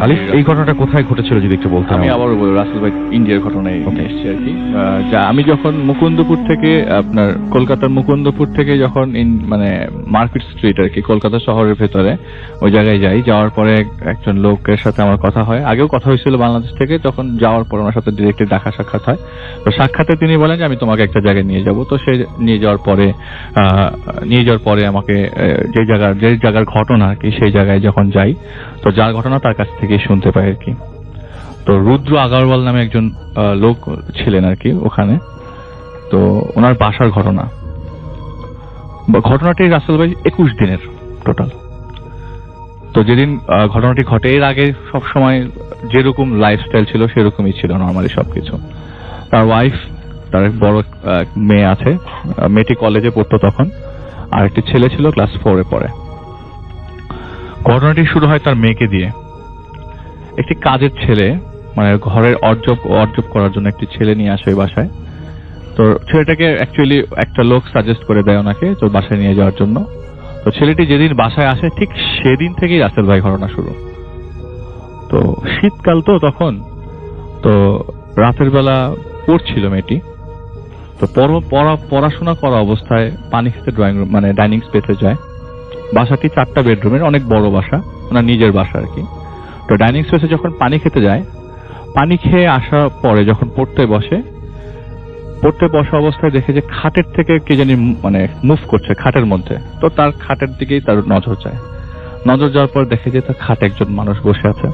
আলিফ, এই ঘটনাটা কোথায় ঘটেছিল যদি একটু বলতেন? আমি আবার রাসেল ভাই ইন্ডিয়ার ঘটনায় এসেছি আর কি। যা আমি যখন মুকুন্দপুর থেকে আপনার কলকাতার মুকুন্দপুর থেকে যখন মানে মার্কেট স্ট্রিট আর কি কলকাতা শহরের ভেতরে ওই জায়গায় যাই, যাওয়ার পরে একজন লোকের সাথে আমার কথা হয়। আগেও কথা হয়েছিল বাংলাদেশ থেকে, তখন যাওয়ার পর ওনার সাথে ডিরেক্টলি দেখা সাক্ষাৎ হয়। তো সাক্ষাতে তিনি বলেন যে আমি তোমাকে একটা জায়গায় নিয়ে যাব। তো সে নিয়ে যাওয়ার পরে আমাকে যে জায়গার ঘটনা আর কি সেই জায়গায় যখন যাই, তো যার ঘটনা তার কাছ থেকে শুনতে পাই আর কি। তো রুদ্র আগারওয়াল নামে একজন লোক ছিলেন আর কি ওখানে। তো ওনার বাসার ঘটনাটি রাসেল ভাই 21 দিনের টোটাল। তো যেদিন ঘটনাটি ঘটে, এর আগে সবসময় যেরকম লাইফস্টাইল ছিল সেরকমই ছিল নর্মালি সবকিছু। তার ওয়াইফ, তার এক বড় মেয়ে আছে, মেয়েটি কলেজে পড়তো তখন, আর একটি ছেলে ছিল ক্লাস 4-এ পড়ে। ঘটনাটি শুরু হয় তার মেয়েকে দিয়ে। একটি কাজের ছেলে, মানে ঘরের অর্জব করার জন্য একটি ছেলে নিয়ে আসে ওই বাসায়। তো ছেলেটাকে অ্যাকচুয়ালি একটা লোক সাজেস্ট করে দেয় ওনাকে তো বাসায় নিয়ে যাওয়ার জন্য। তো ছেলেটি যেদিন বাসায় আসে ঠিক সেদিন থেকেই রাসেল ভাই ঘটনা শুরু। তো শীতকাল তো তখন, তো রাতের বেলা পড়ছিল মেয়েটি। তো পড়াশোনা করা অবস্থায় পানি খেতে ড্রয়িং রুম মানে ডাইনিং স্পেসে যায়। বাসাটি 4টা বেডরুমের, অনেক বড় বাসা, ওনার নিজের বাসা আর কি। তো ডাইনিং স্পেসে যখন পানি খেতে যায়, পানি খেয়ে আসার পরে যখন পড়তে বসা অবস্থায় দেখে যে খাটের থেকে কে জানি মানে মুভ করছে খাটের মধ্যে। তো তার খাটের দিকেই তার নজর যায়। নজর যাওয়ার পর দেখে যে তার খাটে একজন মানুষ বসে আছে।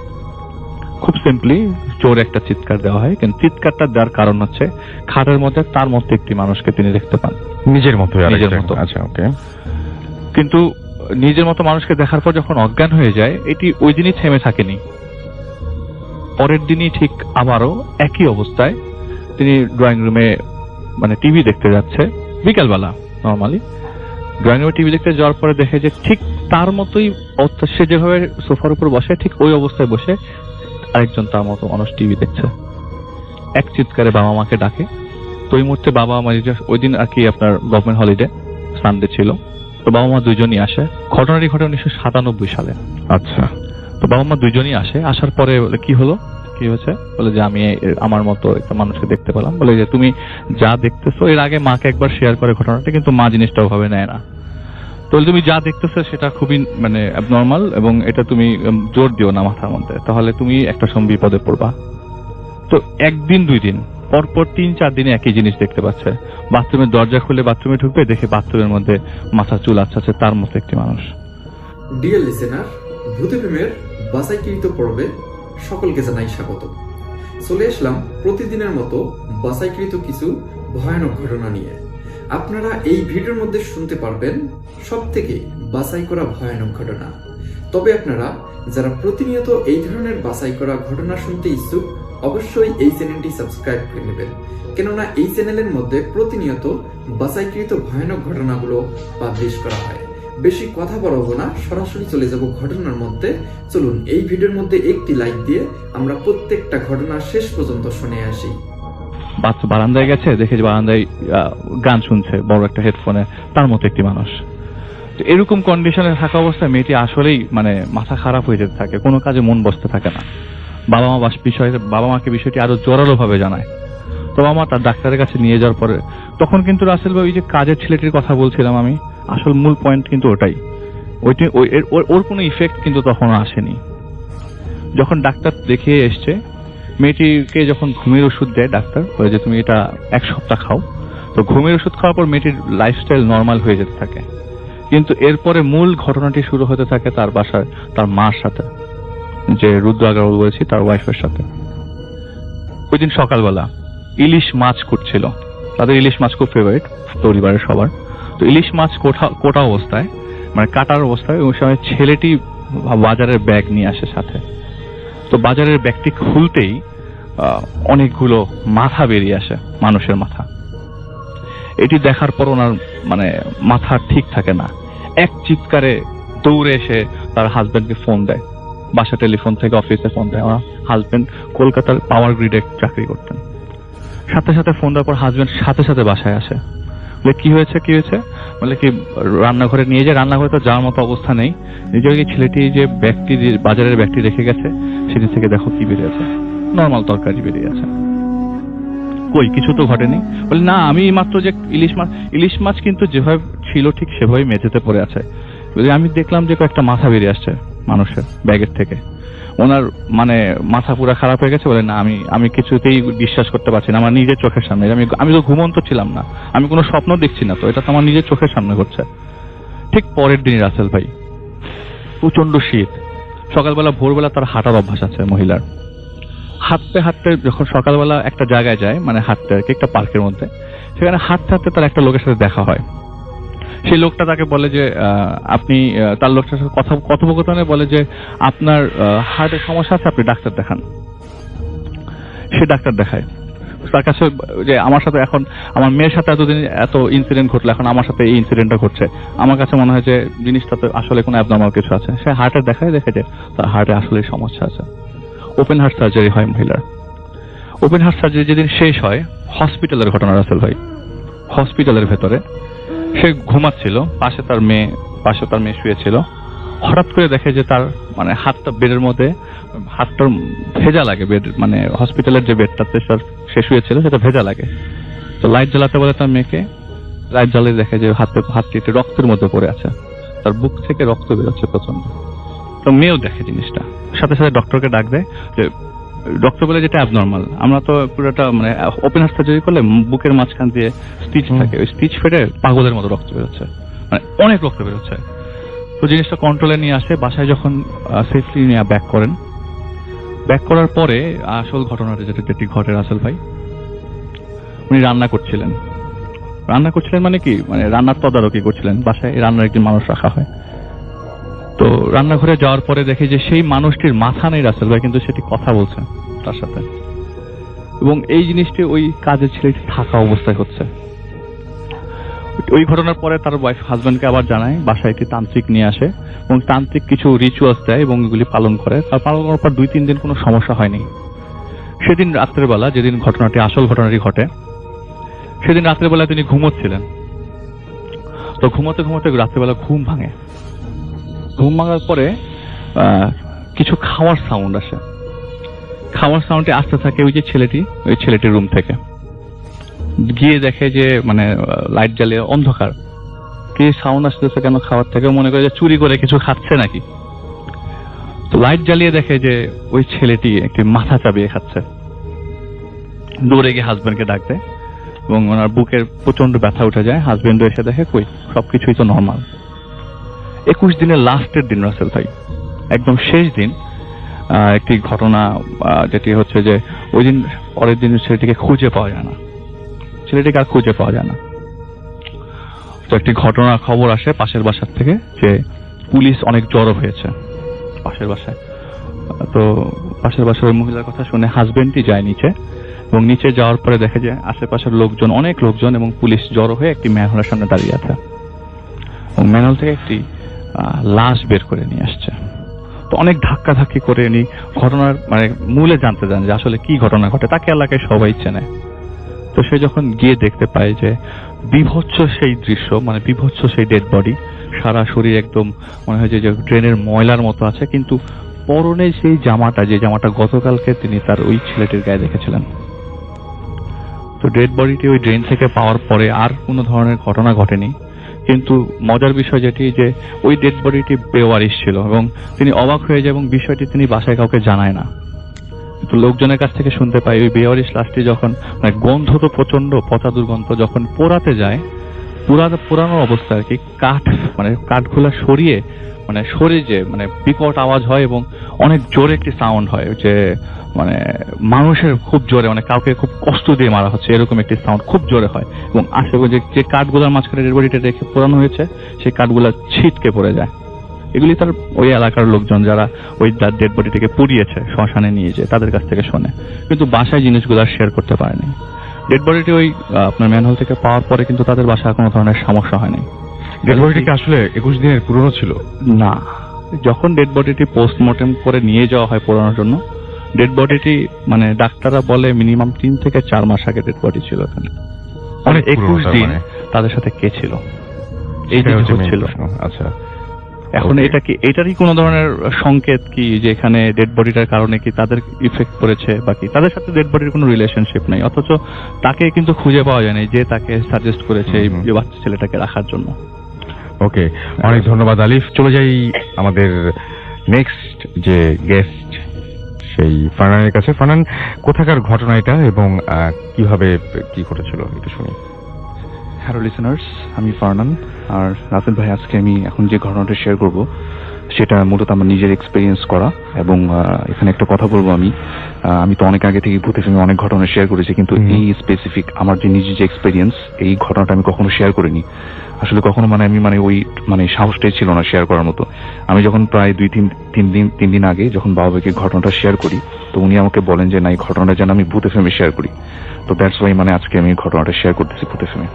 খুব সিম্পলি জোরে একটা চিৎকার দেওয়া হয়, কিন্তু চিৎকারটা দেওয়ার কারণ হচ্ছে খাটের মধ্যে তার মধ্যে একটি মানুষকে তিনি দেখতে পান, নিজের মতো। আচ্ছা, ওকে। কিন্তু নিজের মতো মানুষকে দেখার পর যখন অজ্ঞান হয়ে যায়, এটি ওই দিনই থেমে থাকেনি। পরের দিনই ঠিক আবারও একই অবস্থায় তিনি ড্রয়িং রুমে মানে টিভি দেখতে যাচ্ছে বিকালবেলা। নর্মালি ড্রয়িং রুমে টিভি দেখতে যাওয়ার পরে দেখে যে ঠিক তার মতোই সে যেভাবে সোফার উপর বসে ঠিক ওই অবস্থায় বসে আরেকজন তার মতো মানুষ টিভি দেখছে। এক চিৎকারে বাবা মাকে ডাকে। তো ওই মুহূর্তে বাবা মা, ওই দিন আর কি আপনার গভর্নমেন্ট হলিডে, সানডে ছিল। তো বাবা মা দুইজনই আসে। ঘটনাটি ঘটে 1997 সালে। আচ্ছা। তো বাবা মা দুইজনই আসে। আসার পরে বলে কি হয়েছে, বলে যে আমি আমার মতো একটা মানুষকে দেখতে পেলাম। বলে যে তুমি যা দেখতেছো, এর আগে মাকে একবার শেয়ার করে ঘটনাটা, কিন্তু মা জিনিসটা ওভাবে নেয় না। তো তুমি যা দেখতেছো সেটা খুবই মানে অ্যাবনর্মাল, এবং এটা তুমি জোর দিও না মাথার মধ্যে, তাহলে তুমি একটা সময় বিপদে পড়বা। তো একদিন 2 দিন পরপর 3-4 দিনে একই জিনিস দেখতে পাচ্ছে। বাথরুমের দরজা খুলে বাথরুমে ঢুকবে, দেখে বাথরুমের মধ্যে মাথা চুল আছে তার মতো একটি মানুষ। ডিয়ার লিসেনার, ভূতে প্রেমের বাছাইকৃত পর্বে সকলকে জানাই স্বাগত। চলে আসলাম প্রতিদিনের মতো বাছাইকৃত কিছু ভয়ানক ঘটনা নিয়ে। আপনারা এই ভিডিওর মধ্যে শুনতে পারবেন সবথেকে বাছাই করা ভয়ানক ঘটনা। তবে আপনারা যারা প্রতিনিয়ত এই ধরনের বাছাই করা ঘটনা শুনতে ইচ্ছুক, অবশ্যই এই চ্যানেলটি সাবস্ক্রাইব করে নেবেন, কেননা এই চ্যানেলের মধ্যে প্রতিনিয়ত বাছাইকৃত ভয়ানক ঘটনাগুলো পাবলিশ করা হয়। বেশি কথা বলবো না, সরাসরি চলে যাব ঘটনার মধ্যে। চলুন এই ভিডিওর মধ্যে একটি লাইক দিয়ে আমরা প্রত্যেকটা ঘটনা শেষ পর্যন্ত শুনে আসি। বাচ্চা বারান্দায় গেছে, দেখে যে বারান্দায় গান শুনছে বড় একটা হেডফোনে, তার মতো একটি মানুষ। তো এরকম কন্ডিশনে থাকা অবস্থায় মেয়েটি আসলেই মানে মাথা খারাপ হয়ে যেতে থাকে, কোনো কাজে মন বসতে থাকে না। বাবা মাকে বিষয়টি আরো জোরালো ভাবে জানায়। তো বাবা মা তার ডাক্তারের কাছে নিয়ে যাওয়ার পরে, তখন কিন্তু রাসেল ভাই, ওই যে কাজের ছেলেটির কথা বলছিলাম আমি, আসল মূল পয়েন্ট কিন্তু ওটাই। ওর কোনো ইফেক্ট কিন্তু তখনও আসেনি। যখন ডাক্তার দেখিয়ে এসছে, মেয়েটিকে যখন ঘুমের ওষুধ দেয় ডাক্তার, বলে যে তুমি এটা 1 সপ্তাহ খাও। তো ঘুমের ওষুধ খাওয়ার পর মেয়েটির লাইফস্টাইল নর্মাল হয়ে যেতে থাকে। কিন্তু এরপরে মূল ঘটনাটি শুরু হতে থাকে তার বাসায় তার মার সাথে, যে রুদ্র আগারওয়াল বলেছি, তার ওয়াইফের সাথে। ওই দিন সকালবেলা ইলিশ মাছ কুটছিল। তাদের ইলিশ মাছ খুব ফেভারিট পরিবারের সবার। তো ইলিশ মাছ কোটা অবস্থায়, মানে কাটার অবস্থায়, ওই সময় ছেলেটি বাজারের ব্যাগ নিয়ে আসে সাথে। তো বাজারের ব্যাগটি খুলতেই অনেকগুলো মাথা বেরিয়ে আসে, মানুষের মাথা। এটি দেখার পর ওনার মানে মাথা ঠিক থাকে না। এক চিৎকারে দৌড়ে এসে তার হাজবেন্ডকে ফোন দেয়। বাসা টেলিফোন থেকে অফিসে ফোন দেয়। আমার হাজবেন্ড কলকাতার পাওয়ার গ্রিডে চাকরি করতেন। সাথে সাথে ফোন দেওয়ার পর হাজবেন্ড সাথে সাথে বাসায় আসে। কি হয়েছে? বলে কি রান্নাঘরে নিয়ে যায়, রান্নাঘরে তো যাওয়ার মতো অবস্থা নেই, নিজেকে ছেলেটি যে ব্যক্তি বাজারের ব্যক্তি রেখে গেছে সেদিন থেকে দেখো কি বেরিয়েছে, নর্মাল তরকারি বেরিয়েছে। কই কিছু তো ঘটেনি। বলে না, আমি মাত্র যে ইলিশ মাছ কিন্তু যেভাবে ছিল ঠিক সেভাবেই মেঝেতে পড়ে আছে। বলে আমি দেখলাম যে কয়েকটা মাথা বেরিয়ে আসছে মানুষের ব্যাগের থেকে। ওনার মানে মাথা পুরো খারাপ হয়ে গেছে। বলে না, আমি কিছুতেই বিশ্বাস করতে পারছি না, আমার নিজের চোখের সামনে। আমি তো ঘুমন্ত ছিলাম না, আমি কোনো স্বপ্ন দেখছি না, তো এটা তো আমার নিজের চোখের সামনে ঘটছে। ঠিক পরের দিনই রাসেল ভাই, প্রচন্ড শীত, সকালবেলা ভোরবেলা তার হাঁটার অভ্যাস আছে মহিলার। হাঁটতে হাঁটতে যখন সকালবেলা একটা জায়গায় যায়, মানে হাঁটতে আর কি, একটা পার্কের মধ্যে, সেখানে হাঁটতে হাঁটতে তার একটা লোকের সাথে দেখা হয়। সেই লোকটা তাকে বলে যে আপনি তার লোকটার সাথে কথোপকথনে বলে যে আপনার হার্টের সমস্যা আছে, আপনি ডাক্তার দেখান। সে ডাক্তার দেখায়। তার কাছে যে আমার সাথে এখন আমার মেয়ের সাথে এতদিন এত ইনসিডেন্ট ঘটলো, এখন আমার সাথে এই ইনসিডেন্টটা ঘটছে, আমার কাছে মনে হয় যে জিনিসটাতে আসলে কোনো অ্যাবনর্মাল কিছু আছে। সে হার্টের দেখায়, দেখে যে তার হার্টে আসলে সমস্যা আছে। ওপেন হার্ট সার্জারি হয় মহিলার। ওপেন হার্ট সার্জারি যেদিন শেষ হয়, হসপিটালের ঘটনা রাসেল ভাই। হসপিটালের ভেতরে সে ঘুমাচ্ছিল, পাশে তার মেয়ে শুয়েছিল। হঠাৎ করে দেখে যে তার মানে হাতটা বেডের মধ্যে, হাতটার ভেজা লাগে, বেড মানে হসপিটালের যে বেডটাতে সে শুয়েছিল সেটা ভেজা লাগে। তো লাইট জ্বালাতে বলে তার মেয়েকে, লাইট জ্বালিয়ে দেখে যে হাতটি রক্তের মধ্যে পড়ে আছে, তার বুক থেকে রক্ত বেরোচ্ছে প্রচন্ড। তো মেয়েও দেখে জিনিসটা, সাথে সাথে ডক্টরকে ডাক দেয়। যে ডক্টর বলে যেটা অ্যাবনর্মাল, আমরা তো পুরোটা মানে ওপেন হার্ট সার্জারি করলে বুকের মাঝখান দিয়ে স্টিচ থাকে, ওই স্টিচ ফেটে পাগলের মতো রক্ত বেরোচ্ছে, মানে অনেক রক্ত বেরোচ্ছে। তো জিনিসটা কন্ট্রোলে নিয়ে আসে, বাসায় যখন সেফলি নিয়ে ব্যাক করেন, ব্যাক করার পরে আসল ঘটনাটা যেটি ঘটে রাসেল ভাই, উনি রান্না করছিলেন মানে কি, মানে রান্নার তদারকি করছিলেন। বাসায় রান্নার একজন মানুষ রাখা হয়। তো রান্নাঘরে যাওয়ার পরে দেখে যে সেই মানুষটির মাথা নেই রাসেল ভাই, কিন্তু সেটি কথা বলছে তার সাথে, এবং এই জিনিসটি ওই কাজের ছেলেটি থাকা অবস্থায় হচ্ছে। ওই ঘটনার পরে তার ওয়াইফ হাজবেন্ডকে আবার জানায়, বাসায় একটি তান্ত্রিক নিয়ে আসে এবং তান্ত্রিক কিছু রিচুয়ালস দেয় এবং এগুলি পালন করে। তার পালন করার পর 2-3 দিন কোনো সমস্যা হয়নি। সেদিন রাত্রের বেলা, যেদিন আসল ঘটনাটি ঘটে, সেদিন রাত্রের বেলা তিনি ঘুমোচ্ছিলেন। তো ঘুমোতে ঘুমোতে রাত্রেবেলা ঘুম ভাঙে। ঘুম ভাঙার পরে কিছু খাওয়ার সাউন্ড আসে। খাওয়ার সাউন্ডে আসতে থাকে ওই ছেলেটির রুম থেকে। গিয়ে দেখে যে মানে লাইট জ্বালিয়ে অন্ধকার, কি সাউন্ড আসতেছে কেন খাওয়ার থেকে, মনে করে যে চুরি করে কিছু খাচ্ছে নাকি। তো লাইট জ্বালিয়ে দেখে যে ওই ছেলেটি একটি মাথা চাবিয়ে খাচ্ছে। দৌড়ে গিয়ে হাজবেন্ডকে ডাক দেয় এবং ওনার বুকের প্রচন্ড ব্যথা উঠে যায়। হাজবেন্ডও এসে দেখে কই সবকিছুই তো নর্মাল। 21 দিনের লাস্টের দিন রাসেল ভাই, একদম শেষ দিন, একটি ঘটনা যেটি হচ্ছে যে ওই দিন পরের দিন ছেলেটিকে খুঁজে পাওয়া যায় না, ছেলেটিকে আর খুঁজে পাওয়া যায় না। তো একটি খবর আসে পাশের বাসার থেকে যে পুলিশ অনেক জড়ো হয়েছে পাশের বাসায়। তো পাশের বাসার ওই মহিলার কথা শুনে হাজবেন্ডই যায় নিচে, এবং নিচে যাওয়ার পরে দেখে যে আশেপাশের অনেক লোকজন এবং পুলিশ জড়ো হয়ে একটি ম্যানহোলের সামনে দাঁড়িয়ে আছে, এবং ম্যানহোল থেকে একটি লাশ বের করে নিয়ে আসছে। তো অনেক ধাক্কাধাক্কি করে উনি ঘটনার মানে মূলে জানতে চান যে আসলে কি ঘটনা ঘটে। তাকে এলাকায় সবাই চেনে। তো সে যখন গিয়ে দেখতে পায় যে বিভৎস সেই দৃশ্য, মানে বিভৎস সেই ডেড বডি, সারা শরীর একদম মনে হয় যে ড্রেনের ময়লার মতো আছে, কিন্তু পরনে সেই যে জামাটা গতকালকে তিনি তার ওই ছেলেটির গায়ে দেখেছিলেন। তো ডেড বডিটি ওই ড্রেন থেকে পাওয়ার পরে আর কোনো ধরনের ঘটনা ঘটেনি, কিন্তু মজার বিষয় যেটি যে ওই ডেড বডিটি বেওয়ারিশ ছিল এবং তিনি অবাক হয়ে যায় এবং বিষয়টি তিনি বাসায় কাউকে জানায় না। কিন্তু লোকজনের কাছ থেকে শুনতে পাই ওই বেওয়ারিশ লাশটি যখন মানে গন্ধ তো প্রচন্ড পচা দুর্গন্ধ, যখন পোড়াতে যায় পুরানো অবস্থায় আর কি, কাঠগুলা সরিয়ে যে মানে বিকট আওয়াজ হয় এবং অনেক জোরে একটি সাউন্ড হয়, যে মানে মানুষের খুব জোরে, মানে কাউকে খুব কষ্ট দিয়ে মারা হচ্ছে এরকম একটি সাউন্ড খুব জোরে হয়, এবং আশেপাশে যে কাঠগুলার মাঝখানে ডেড বডিটা রেখে পোড়ানো হয়েছে সেই কাঠগুলা ছিটকে পড়ে যায়। এগুলি তার ওই এলাকার লোকজন যারা ওই ডেড বডিটাকে পুড়িয়েছে শ্মশানে নিয়ে যায় তাদের কাছ থেকে শোনে, কিন্তু বাসায় জিনিসগুলো শেয়ার করতে পারেনি। ডেড বডিটি ওই আপনার ম্যানহোল থেকে পাওয়ার পরে কিন্তু তাদের বাসায় কোনো ধরনের সমস্যা হয়নি। ডেড বডিটি কি আসলে 21 দিনের পুরনো ছিল? না, যখন ডেড বডিটি পোস্টমর্টেম করে নিয়ে যাওয়া হয় পোড়ানোর জন্য, ডেড বডিটি মানে ডাক্তাররা বলে মিনিমাম 3 থেকে 4 মাস আগে ডেড বডি ছিল এখানে। অনেক 21 দিন তাদের সাথে কে ছিল? এই সেটা যে হচ্ছে main হচ্ছিল। প্রশ্ন। আচ্ছা, এখন Okay. এটা কি এটারই কোনো ধরনের সংকেত কি যে এখানে ডেড বডিটার কারণে কি তাদের ইফেক্ট পড়েছে বা কি তাদের সাথে ডেড বডির কোনো রিলেশনশিপ নেই, অথচ তাকে কিন্তু খুঁজে পাওয়া যায়নি যে তাকে সাজেস্ট করেছে এই হুম। যে বাচ্চা ছেলেটাকে রাখার জন্য। ওকে, অনেক ধন্যবাদ আলিফ। চলে যাই আমাদের নেক্সট যে গেস্ট সেই ফারহানের কাছে। ফারহান, কোথাকার ঘটনা এটা এবং কিভাবে কি ঘটেছিল একটু শুনি। হ্যালো লিসেনার্স, আমি ফারহান। আর রাফেল ভাই, আজকে আমি এখন যে ঘটনাটা শেয়ার করব সেটা মূলত আমার নিজের এক্সপেরিয়েন্স করা। এবং এখানে একটা কথা বলবো, আমি তো অনেক আগে থেকে ভূতের ফিল্মে অনেক ঘটনা শেয়ার করেছি, কিন্তু এই স্পেসিফিক আমার যে নিজের যে এক্সপেরিয়েন্স, এই ঘটনাটা আমি কখনো শেয়ার করিনি। আসলে কখনো আমি ওই সাহসটাই ছিল না শেয়ার করার মতো। আমি যখন প্রায় তিন দিন আগে যখন বাবা ভাইকে ঘটনাটা শেয়ার করি, তো উনি আমাকে বলেন যে না, এই ঘটনাটা যেন আমি ভূতের ফিল্মে শেয়ার করি। তো দ্যাটস ওয়াই আজকে আমি ঘটনাটা শেয়ার করতেছি ভূতের ফিল্মে।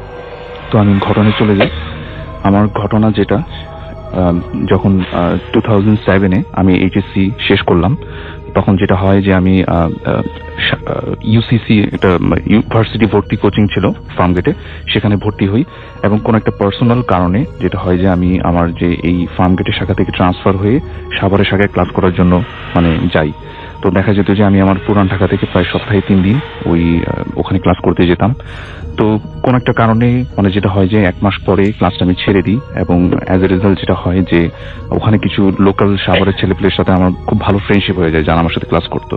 তো আমি ঘটনায় চলে যাই। আমার ঘটনা যেটা, যখন 2007-এ আমি এইচএসসি শেষ করলাম, তখন যেটা হয় যে আমি ইউসিসি একটা ইউনিভার্সিটি ভর্তি কোচিং ছিল ফার্মগেটে, সেখানে ভর্তি হই। এবং কোন একটা পার্সোনাল কারণে যেটা হয় যে আমি আমার যে এই ফার্মগেটের শাখা থেকে ট্রান্সফার হয়ে সাভারের শাখায় ক্লাস করার জন্য যাই। তো দেখা যেত যে আমি আমার পুরান ঢাকা থেকে প্রায় সপ্তাহে 3 দিন ওখানে ক্লাস করতে যেতাম। তো কোন একটা কারণে যেটা হয় যে 1 মাস পরে ক্লাসটা আমি ছেড়ে দিই, এবং অ্যাজ এ রেজাল্ট যেটা হয় যে ওখানে কিছু লোকাল সাভারের ছেলেপেলের সাথে আমার খুব ভালো ফ্রেন্ডশিপ হয়ে যায়, যারা আমার সাথে ক্লাস করতো।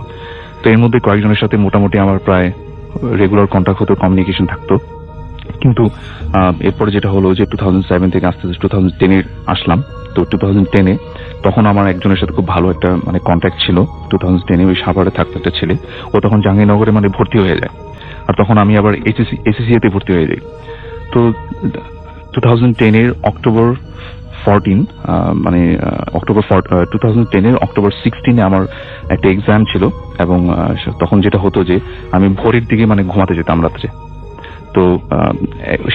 তো এর মধ্যে কয়েকজনের সাথে মোটামুটি আমার প্রায় রেগুলার কন্ট্যাক্ট হতো, কমিউনিকেশন থাকতো। কিন্তু এরপরে যেটা হলো যে 2007 থেকে আস্তে আস্তে 2010-এ আসলাম। তো 2010-এ তখন আমার একজনের সাথে খুব ভালো একটা কন্ট্যাক্ট ছিল। 2010-এ ওই সাভারে থাকতো একটা ছেলে, ও তখন জাহাঙ্গীরনগরে ভর্তি হয়ে যায়। আর তখন আমি আবার এসএসসি-তে ভর্তি হয়ে যাই। তো 2010-এর অক্টোবর 16-এ আমার একটা এক্সাম ছিল। এবং তখন যেটা হতো যে আমি ভোরের দিকে ঘুমাতে যেতাম রাত্রে। তো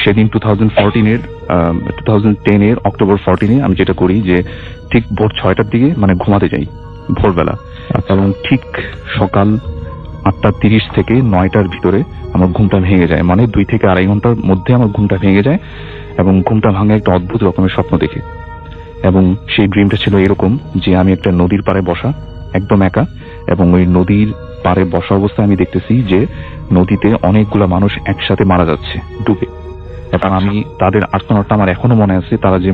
সেদিন 2010-এর অক্টোবর 14-এ আমি যেটা করি যে ঠিক ভোর 6টার দিকে ঘুমাতে যাই ভোরবেলা। এবং ঠিক সকাল 8:30 থেকে 9টার ভিতরে আমার ঘুমটা ভেঙে যায়, 2 থেকে আড়াই ঘন্টার মধ্যে আমার ঘুমটা ভেঙে যায়। এবং ঘুমটা ভাঙে একটা অদ্ভুত রকমের স্বপ্ন দেখে। এবং সেই ড্রিমটা ছিল এরকম যে আমি একটা নদীর পাড়ে বসা, একদম একা, এবং ওই নদীর পাড়ে বসা অবস্থায় আমি দেখতেছি যে নদীতে অনেকগুলা মানুষ একসাথে মারা যাচ্ছে ডুবে। এবং আমি তাদের আর্তনাদটা আমার এখনো মনে আছে। তারা যে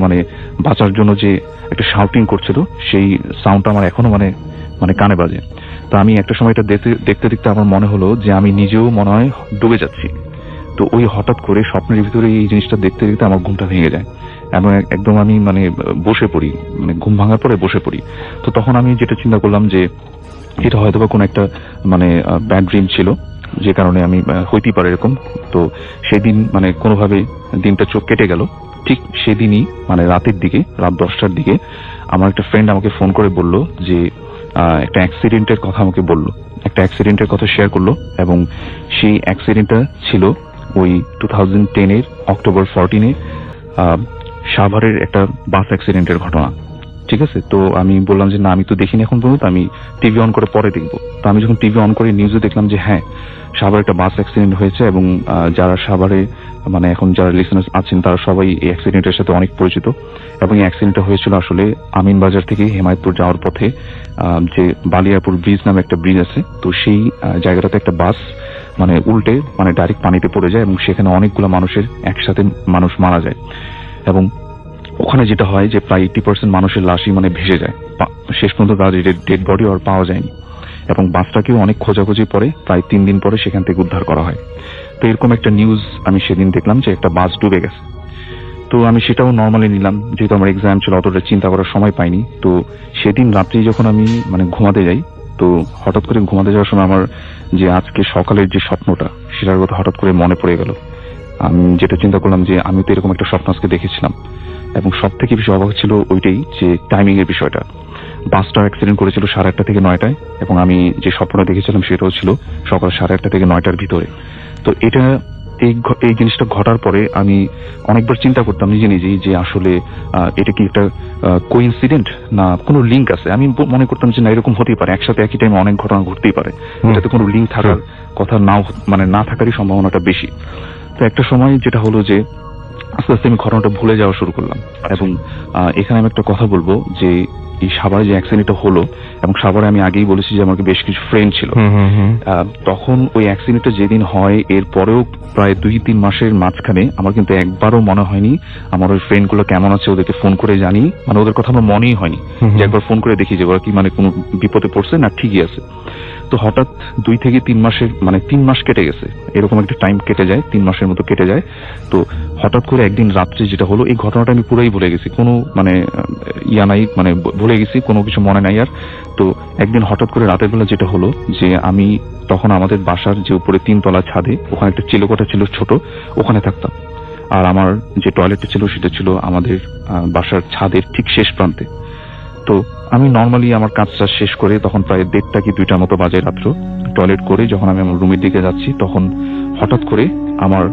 বাঁচার জন্য যে একটা শাউটিং করছিল, সেই সাউন্ডটা আমার এখনো কানে বাজে। তো আমি একটা সময় এটা দেখতে দেখতে আমার মনে হলো যে আমি নিজেও মনে হয় ডুবে যাচ্ছি। তো ওই হঠাৎ করে স্বপ্নের ভিতরে এই জিনিসটা দেখতে দেখতে আমার ঘুমটা ভেঙে যায়, এবং একদম আমি বসে পড়ি, ঘুম ভাঙার পরে বসে পড়ি। তো তখন আমি যেটা চিন্তা করলাম যে এটা হয়তো বা কোনো একটা ব্যাড ড্রিম ছিল, যে কারণে আমি হইতেই পারে এরকম। তো সেদিন কোনোভাবে দিনটা চোখ কেটে গেল। ঠিক সেদিনই রাতের দিকে, রাত 10টার দিকে আমার একটা ফ্রেন্ড আমাকে ফোন করে বলল যে একটা অ্যাক্সিডেন্টের কথা আমাকে বললো, একটা অ্যাক্সিডেন্টের কথা শেয়ার করলো। এবং সেই অ্যাক্সিডেন্টটা ছিল ওই 2010-এর অক্টোবর 14-এ সাভারের একটা বাস অ্যাক্সিডেন্টের ঘটনা। ঠিক আছে, তো আমি বললাম যে না, আমি তো দেখিনি এখন পর্যন্ত, আমি টিভি অন করে পরে দেখবো। তো আমি যখন টিভি অন করে নিউজে দেখলাম যে হ্যাঁ, সাভারে একটা বাস অ্যাক্সিডেন্ট হয়েছে। এবং যারা সাভারে এখন যারা লিসেনার্স আছেন তারা সবাই এই অ্যাক্সিডেন্টের সাথে অনেক পরিচিত। এবং এই অ্যাক্সিডেন্টটা হয়েছিল আসলে আমিনবাজার থেকে হেমায়তপুর যাওয়ার পথে, যে বালিয়াপুর ব্রিজ নামে একটা ব্রিজ আছে, তো সেই জায়গাটাতে একটা বাস উল্টে ডাইরেক্ট পানিতে পড়ে যায়, এবং সেখানে অনেকগুলো মানুষের একসাথে মানুষ মারা যায়। এবং ওখানে যেটা হয় যে প্রায় 80% মানুষের লাশই ভেসে যায়, শেষ পর্যন্ত তাদের ডেড বডি আর পাওয়া যায়নি। এবং বাসটাকেও অনেক খোঁজাখুঁজি পরে প্রায় 3 দিন পরে সেখান থেকে উদ্ধার করা হয়। তো এরকম একটা নিউজ আমি সেদিন দেখলাম যে একটা বাস ডুবে গেছে। তো আমি সেটাও নর্মালি নিলাম, যেহেতু আমার এক্সাম ছিল, অতটা চিন্তা করার সময় পাইনি। তো সেদিন রাত্রি যখন আমি ঘুমাতে যাই, তো হঠাৎ করে ঘুমাতে যাওয়ার সময় আমার যে আজকে সকালের যে স্বপ্নটা, সেটার কথা হঠাৎ করে মনে পড়ে গেল। আমি যেটা চিন্তা করলাম যে আমি তো এরকম একটা স্বপ্ন আজকে দেখেছিলাম। এবং সব থেকে বেশি অবাক ছিল ওইটাই যে টাইমিং এর বিষয়টা। বাসটা অ্যাক্সিডেন্ট করেছিল 8:30 থেকে 9টায়, এবং আমি যে স্বপ্নটা দেখেছিলাম সেটাও ছিল সকাল 8:30 থেকে 9টার ভিতরে। তো এই জিনিসটা ঘটার পরে আমি অনেকবার চিন্তা করতাম নিজে নিজেই যে আসলে এটা কি একটা কোইন্সিডেন্ট না কোনো লিঙ্ক আছে। আমি মনে করতাম যে না, এরকম হতেই পারে, একসাথে একই টাইমে অনেক ঘটনা ঘটতেই পারে, এটাতে কোনো লিঙ্ক থাকার কথা নাও, না থাকারই সম্ভাবনাটা বেশি। তো একটা সময় যেটা হলো যে আস্তে আস্তে আমি ঘটনাটা ভুলে যাওয়া শুরু করলাম। এবং এখানে আমি একটা কথা বলবো যে এই সাভারে যে অ্যাক্সিডেন্টটা হলো, এবং সাভারে আমি আগেই বলেছি যে আমার বেশ কিছু ফ্রেন্ড ছিল। তখন ওই অ্যাক্সিডেন্টটা যেদিন হয় এর পরেও প্রায় 2-3 মাসের মাঝখানে আমার কিন্তু একবারও মনে হয়নি আমার ওই ফ্রেন্ড গুলো কেমন আছে, ওদেরকে ফোন করে জানি, মানে ওদের কথা আমার মনেই হয়নি যে একবার ফোন করে দেখি যে ওরা কি মানে কোনো বিপদে পড়ছে না ঠিকই আছে। তো হঠাৎ 2 থেকে 3 মাসের মানে 3 মাস কেটে গেছে, এরকম একটা টাইম কেটে যায়, 3 মাসের মতো কেটে যায়। তো হঠাৎ করে একদিন রাত্রে যেটা হলো, এই ঘটনাটা আমি পুরোই ভুলে গেছি, কোনো মানে ইয়া নাই, মানে ভুলে গেছি, কোনো কিছু মনে নাই আর। তো একদিন হঠাৎ করে রাতের বেলা যেটা হলো যে আমি তখন আমাদের বাসার যে উপরে 3 তলা ছাদে, ওখানে একটা চিলেকোঠা ছিল ছোট, ওখানে থাকতাম। আর আমার যে টয়লেটটা ছিল সেটা ছিল আমাদের বাসার ছাদের ঠিক শেষ প্রান্তে। তো আমি নর্মালি আমার কাজটা শেষ করে তখন প্রায় 1:30 কি 2টার মতো বাজে রাত্র, টয়লেট করে যখন আমি আমার রুমের দিকে যাচ্ছি, তখন হঠাৎ করে আমার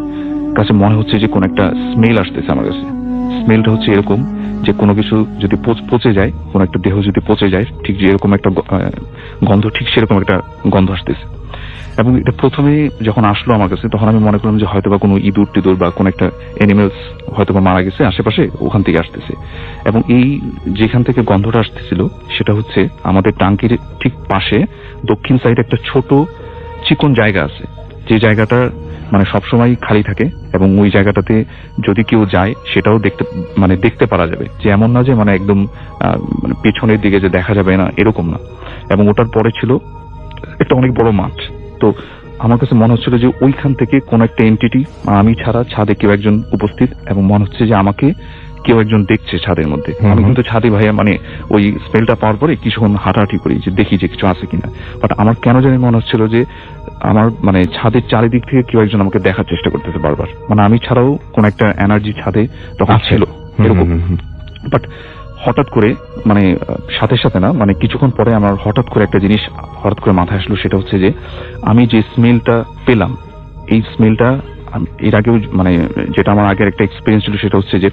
কাছে মনে হচ্ছে যে কোন একটা স্মেল আসতেছে আমার কাছে। স্মেলটা হচ্ছে এরকম যে কোনো কিছু যদি পচে যায়, কোন একটা দেহ যদি পচে যায়, ঠিক যে এরকম একটা গন্ধ, ঠিক সেরকম একটা গন্ধ আসতেছে। এবং এটা প্রথমে যখন আসলো আমার কাছে, তখন আমি মনে করলাম যে হয়তো বা কোনো ইঁদুর টিদুর বা কোনো একটা অ্যানিমেলস হয়তো বা মারা গেছে আশেপাশে, ওখান থেকে আসতেছে। এবং এই যেখান থেকে গন্ধটা আসতেছিল সেটা হচ্ছে আমাদের টাঙ্কির ঠিক পাশে দক্ষিণ সাইডে একটা ছোট চিকন জায়গা আছে, যে জায়গাটা মানে সবসময় খালি থাকে, এবং ওই জায়গাটাতে যদি কেউ যায় সেটাও দেখতে পারা যাবে, যে এমন না যে মানে একদম মানে পেছনের দিকে যে দেখা যাবে না, এরকম না। এবং ওটার পরে ছিল একটা অনেক বড় মাঠ। তো আমার কাছে মনে হচ্ছিল যে ওইখান থেকে কোন একটা এন্টিটি, আমি ছাড়া ছাদে কেউ একজন উপস্থিত, এবং মনে হচ্ছে যে আমাকে কেউ একজন দেখছে ছাদের মধ্যে। আমি কিন্তু ছাদে ভাইয়া মানে ওই স্মেলটা পাওয়ার পরে কিছুক্ষণ হাঁটাহাঁটি করি যে দেখি যে কিছু আছে কিনা। বাট আমার কেন জানি মনে হচ্ছিল যে আমার মানে ছাদের চারিদিক থেকে কেউ একজন আমাকে দেখার চেষ্টা করতেছে বারবার, মানে আমি ছাড়াও কোন একটা এনার্জি ছাদে তখন ছিল এরকম। বাট হঠাৎ করে মানে সাথে সাথে না, মানে কিছুক্ষণ পরে আমার হঠাৎ করে একটা জিনিস হঠাৎ করে মাথায় আসলো, সেটা হচ্ছে যে আমি যে স্মেলটা পেলাম, এই স্মেলটা এর আগেও মানে যেটা আমার আগের একটা এক্সপিরিয়েন্স ছিল, সেটা হচ্ছে যে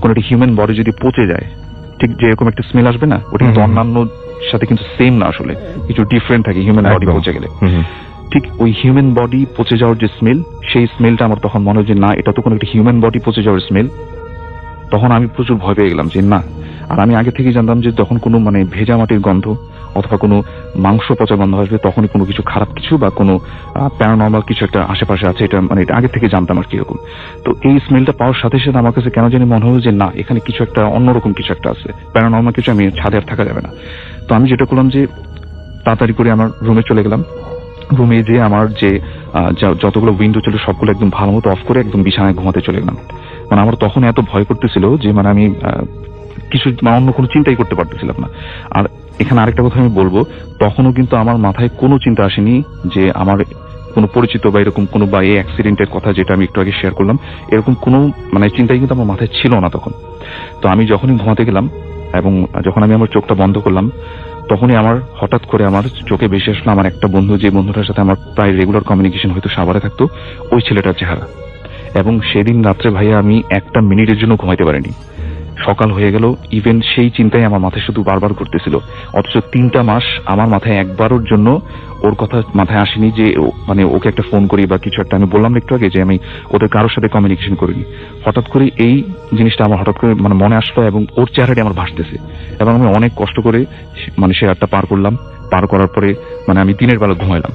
কোন একটা হিউম্যান বডি যদি পচে যায়, ঠিক যে এরকম একটা স্মেল আসবে না, ওটা কিন্তু অন্যান্য সাথে কিন্তু সেম না, আসলে কিছু ডিফারেন্ট থাকে হিউম্যান বডি পচে গেলে। ঠিক ওই হিউম্যান বডি পচে যাওয়ার যে স্মেল, সেই স্মেলটা আমার তখন মনে হয় যে না, এটা তো কোনো একটা হিউম্যান বডি পচে যাওয়ার স্মেল। তখন আমি প্রচুর ভয় পেয়ে গেলাম যে না। আর আমি আগে থেকে জানতাম যে তখন কোনো মানে ভেজা মাটির গন্ধ অথবা কোনো মাংস পচা গন্ধ আসবে, তখনই কোনো কিছু খারাপ কিছু বা কোনো প্যারানর্মাল কিছু একটা আশেপাশে আছে, এটা মানে এটা আগে থেকে জানতাম আর কিরকম। তো এই স্মেলটা পাওয়ার সাথে সাথে আমার কাছে কেন জানি মনে হলো যে না, এখানে কিছু একটা অন্যরকম কিছু একটা আছে, প্যারানর্মাল কিছু, আমি ছাদে আর থাকা যাবে না। তো আমি যেটা করলাম যে তাড়াতাড়ি করে আমার রুমে চলে গেলাম। রুমে যে আমার যে যতগুলো উইন্ডো ছিল সবগুলো একদম ভালো মতো অফ করে একদম বিছানায় ঘুমাতে চলে গেলাম। মানে আমার তখন এত ভয় করতেছিল যে মানে আমি কিছু মানে অন্য কোনো চিন্তাই করতে পারতেছিলাম না। আর এখানে আরেকটা কথা আমি বলবো, তখনও কিন্তু আমার মাথায় কোনো চিন্তা আসেনি যে আমার কোনো পরিচিত বা এরকম কোনো বা এই অ্যাক্সিডেন্টের কথা যেটা আমি একটু আগে শেয়ার করলাম, এরকম কোনো মানে চিন্তাই কিন্তু আমার মাথায় ছিল না তখন। তো আমি যখনই ঘুমাতে গেলাম এবং যখন আমি আমার চোখটা বন্ধ করলাম, তখনই আমার হঠাৎ করে আমার চোখে ভেসে আসলো আমার একটা বন্ধু, যে বন্ধুটার সাথে আমার প্রায় রেগুলার কমিউনিকেশন হয়তো সাভারে থাকতো, ওই ছেলেটার চেহারা। এবং সেদিন রাত্রে ভাইয়া আমি একটা মিনিটের জন্য ঘুমাইতে পারিনি। সকাল হয়ে গেল, ইভেন সেই চিন্তাই আমার মাথায় শুধু বারবার ঘুরতেছিল। অথচ 3টা মাস আমার মাথায় একবারের জন্য ওর কথা মাথায় আসেনি যে মানে ওকে একটা ফোন করি বা কিছু একটা। আমি বললাম একটু আগে যে আমি ওদের কারোর সাথে কমিউনিকেশন করিনি। হঠাৎ করে এই জিনিসটা আমার হঠাৎ করে মানে মনে আসলো এবং ওর চেহারাটি আমার ভাসতেছে। এবং আমি অনেক কষ্ট করে মানে সে রাতটা পার করলাম। পার করার পরে মানে আমি দিনের বেলা ঘুমাইলাম।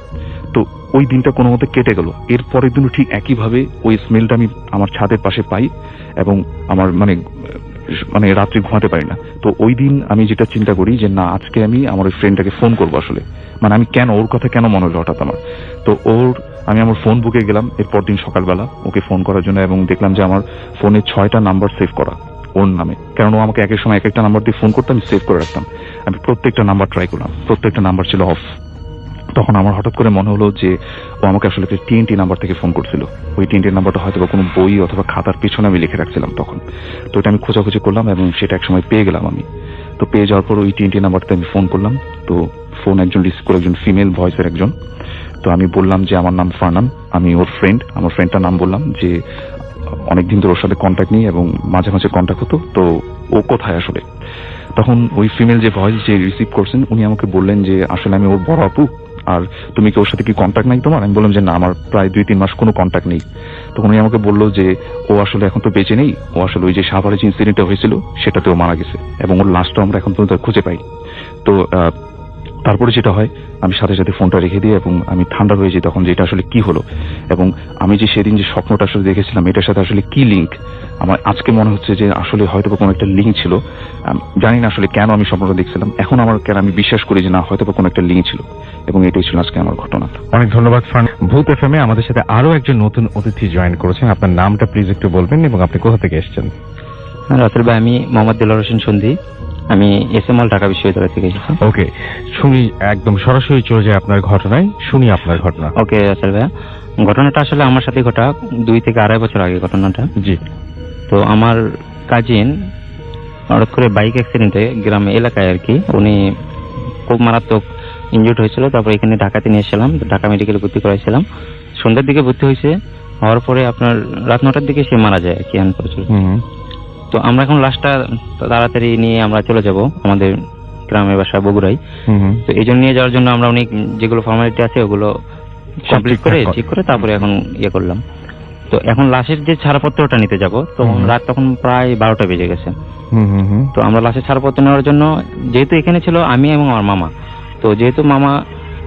তো ওই দিনটা কোনো মতে কেটে গেল। এর পরের দিনও ঠিক একইভাবে ওই স্মেলটা আমি আমার ছাদের পাশে পাই এবং আমার মানে রাত্রি ঘুমাতে পারি না। তো ওই দিন আমি যেটা চিন্তা করি যে না, আজকে আমি আমার ওই ফ্রেন্ডটাকে ফোন করবো। আসলে মানে আমি কেন ওর কথা কেন মনে হলো হঠাৎ আমার। তো আমি আমার ফোন বুকে গেলাম এরপর দিন সকালবেলা ওকে ফোন করার জন্য, এবং দেখলাম যে আমার ফোনে 6টা নাম্বার সেভ করা ওর নামে। কারণ ও আমাকে একের সময় এক একটা নাম্বার দিয়ে ফোন করতে আমি সেভ করে রাখতাম। আমি প্রত্যেকটা নাম্বার ট্রাই করলাম, প্রত্যেকটা নাম্বার ছিল অফ। তখন আমার হঠাৎ করে মনে হলো যে ও আমাকে আসলে TNT নাম্বার থেকে ফোন করছিল। ওই TNT নাম্বারটা হয়তো বা কোনো বই অথবা খাতার পিছনে আমি লিখে রাখছিলাম তখন। তো এটা আমি খোঁজাখুঁজি করলাম এবং সেটা একসময় পেয়ে গেলাম আমি। তো পেয়ে যাওয়ার পর ওই TNT নাম্বারটাতে আমি ফোন করলাম। তো ফোন একজন রিসিভ করে, একজন ফিমেল ভয়েসের একজন। তো আমি বললাম যে আমার নাম ফারনান, আমি ওর ফ্রেন্ড। আমার ফ্রেন্ডটার নাম বললাম যে অনেকদিন ধরে ওর সাথে কন্ট্যাক্ট নেই এবং মাঝে মাঝে কন্ট্যাক্ট হতো, তো ও কোথায় আসলে। তখন ওই ফিমেল যে ভয়েস যে রিসিভ করছেন উনি আমাকে বললেন যে আসলে আমি ওর বড় আপু, আর তুমি কি ওর সাথে কি কন্ট্যাক্ট নাই তোমার? আমি বললাম যে না, আমার প্রায় 2-3 মাস কোনো কন্ট্যাক্ট নেই। তখন উনি আমাকে বললো যে ও আসলে এখন তো বেঁচে নেই, ও আসলে ওই যে সাভারে যে ইনসিডেন্টটা হয়েছিল সেটাতেও মারা গেছে এবং ওর লাশটা আমরা এখন পর্যন্ত খুঁজে পাই। তো তারপরে যেটা হয়, আমি সাথে সাথে ফোনটা রেখে দিই এবং আমি ঠান্ডা হয়ে যাই তখন যে এটা আসলে কি হলো এবং আমি যে সেদিন যে স্বপ্নটা আসলে দেখেছিলাম এটার সাথে আসলে কি লিঙ্ক। আমার আজকে মনে হচ্ছে যে আসলে হয়তো কোনো একটা লিঙ্ক ছিল। জানি না আসলে কেন আমি স্বপ্নটা দেখছিলাম, এখন আমার কেন আমি বিশ্বাস করি যে না, হয়তো কোনো একটা লিঙ্ক ছিল এবং এটাই ছিল আজকে আমার ঘটনা। অনেক ধন্যবাদ ফারহান। ভূত এফএমে আমাদের সাথে আরো একজন নতুন অতিথি জয়েন করেছেন। আপনার নামটা প্লিজ একটু বলবেন এবং আপনি কোথা থেকে এসেছেন? রাসেল ভাই, আমি মোহাম্মদ দিলওয়ার হোসেন সন্ধি, আমি এসএমএল ঢাকা বিশ্ববিদ্যালয় থেকে এসেছি। ওকে, শুনি, একদম সরাসরি চলে যায় আপনার ঘটনায়, শুনি আপনার ঘটনা। ওকে রাসেল ভাই, ঘটনাটা আসলে আমার সাথে ঘটা 2 থেকে 2.5 বছর আগে ঘটনাটা। জি। তো আমার কাজিন হঠাৎ করে বাইক অ্যাক্সিডেন্টে গ্রামে এলাকায় আর কি, উনি খুব মারাত্মক ইনজুর্ড হয়েছিল। তারপর এখানে ঢাকাতে নিয়ে এসেছিলাম, ঢাকা মেডিকেলে ভর্তি করাইছিলাম। সন্ধ্যার দিকে ভর্তি হয়েছে, হওয়ার পরে আপনার রাত 9টার দিকে সে মারা যায় আর কি। তো আমরা এখন লাশটা তাড়াতাড়ি নিয়ে আমরা চলে যাব আমাদের গ্রামের বাসা বগুড়ায়। তো এই জন্য নিয়ে যাওয়ার জন্য আমরা অনেক যেগুলো ফর্মালিটি আছে ওগুলো কমপ্লিট করে ঠিক করে তারপরে এখন ইয়ে করলাম। তো এখন লাশের যে ছাড়পত্রটা নিতে যাব, তো রাত তখন প্রায় 12টা বেজে গেছে। তো আমরা লাশের ছাড়পত্র নেওয়ার জন্য, যেহেতু এখানে ছিল আমি এবং আমার মামা, তো যেহেতু মামা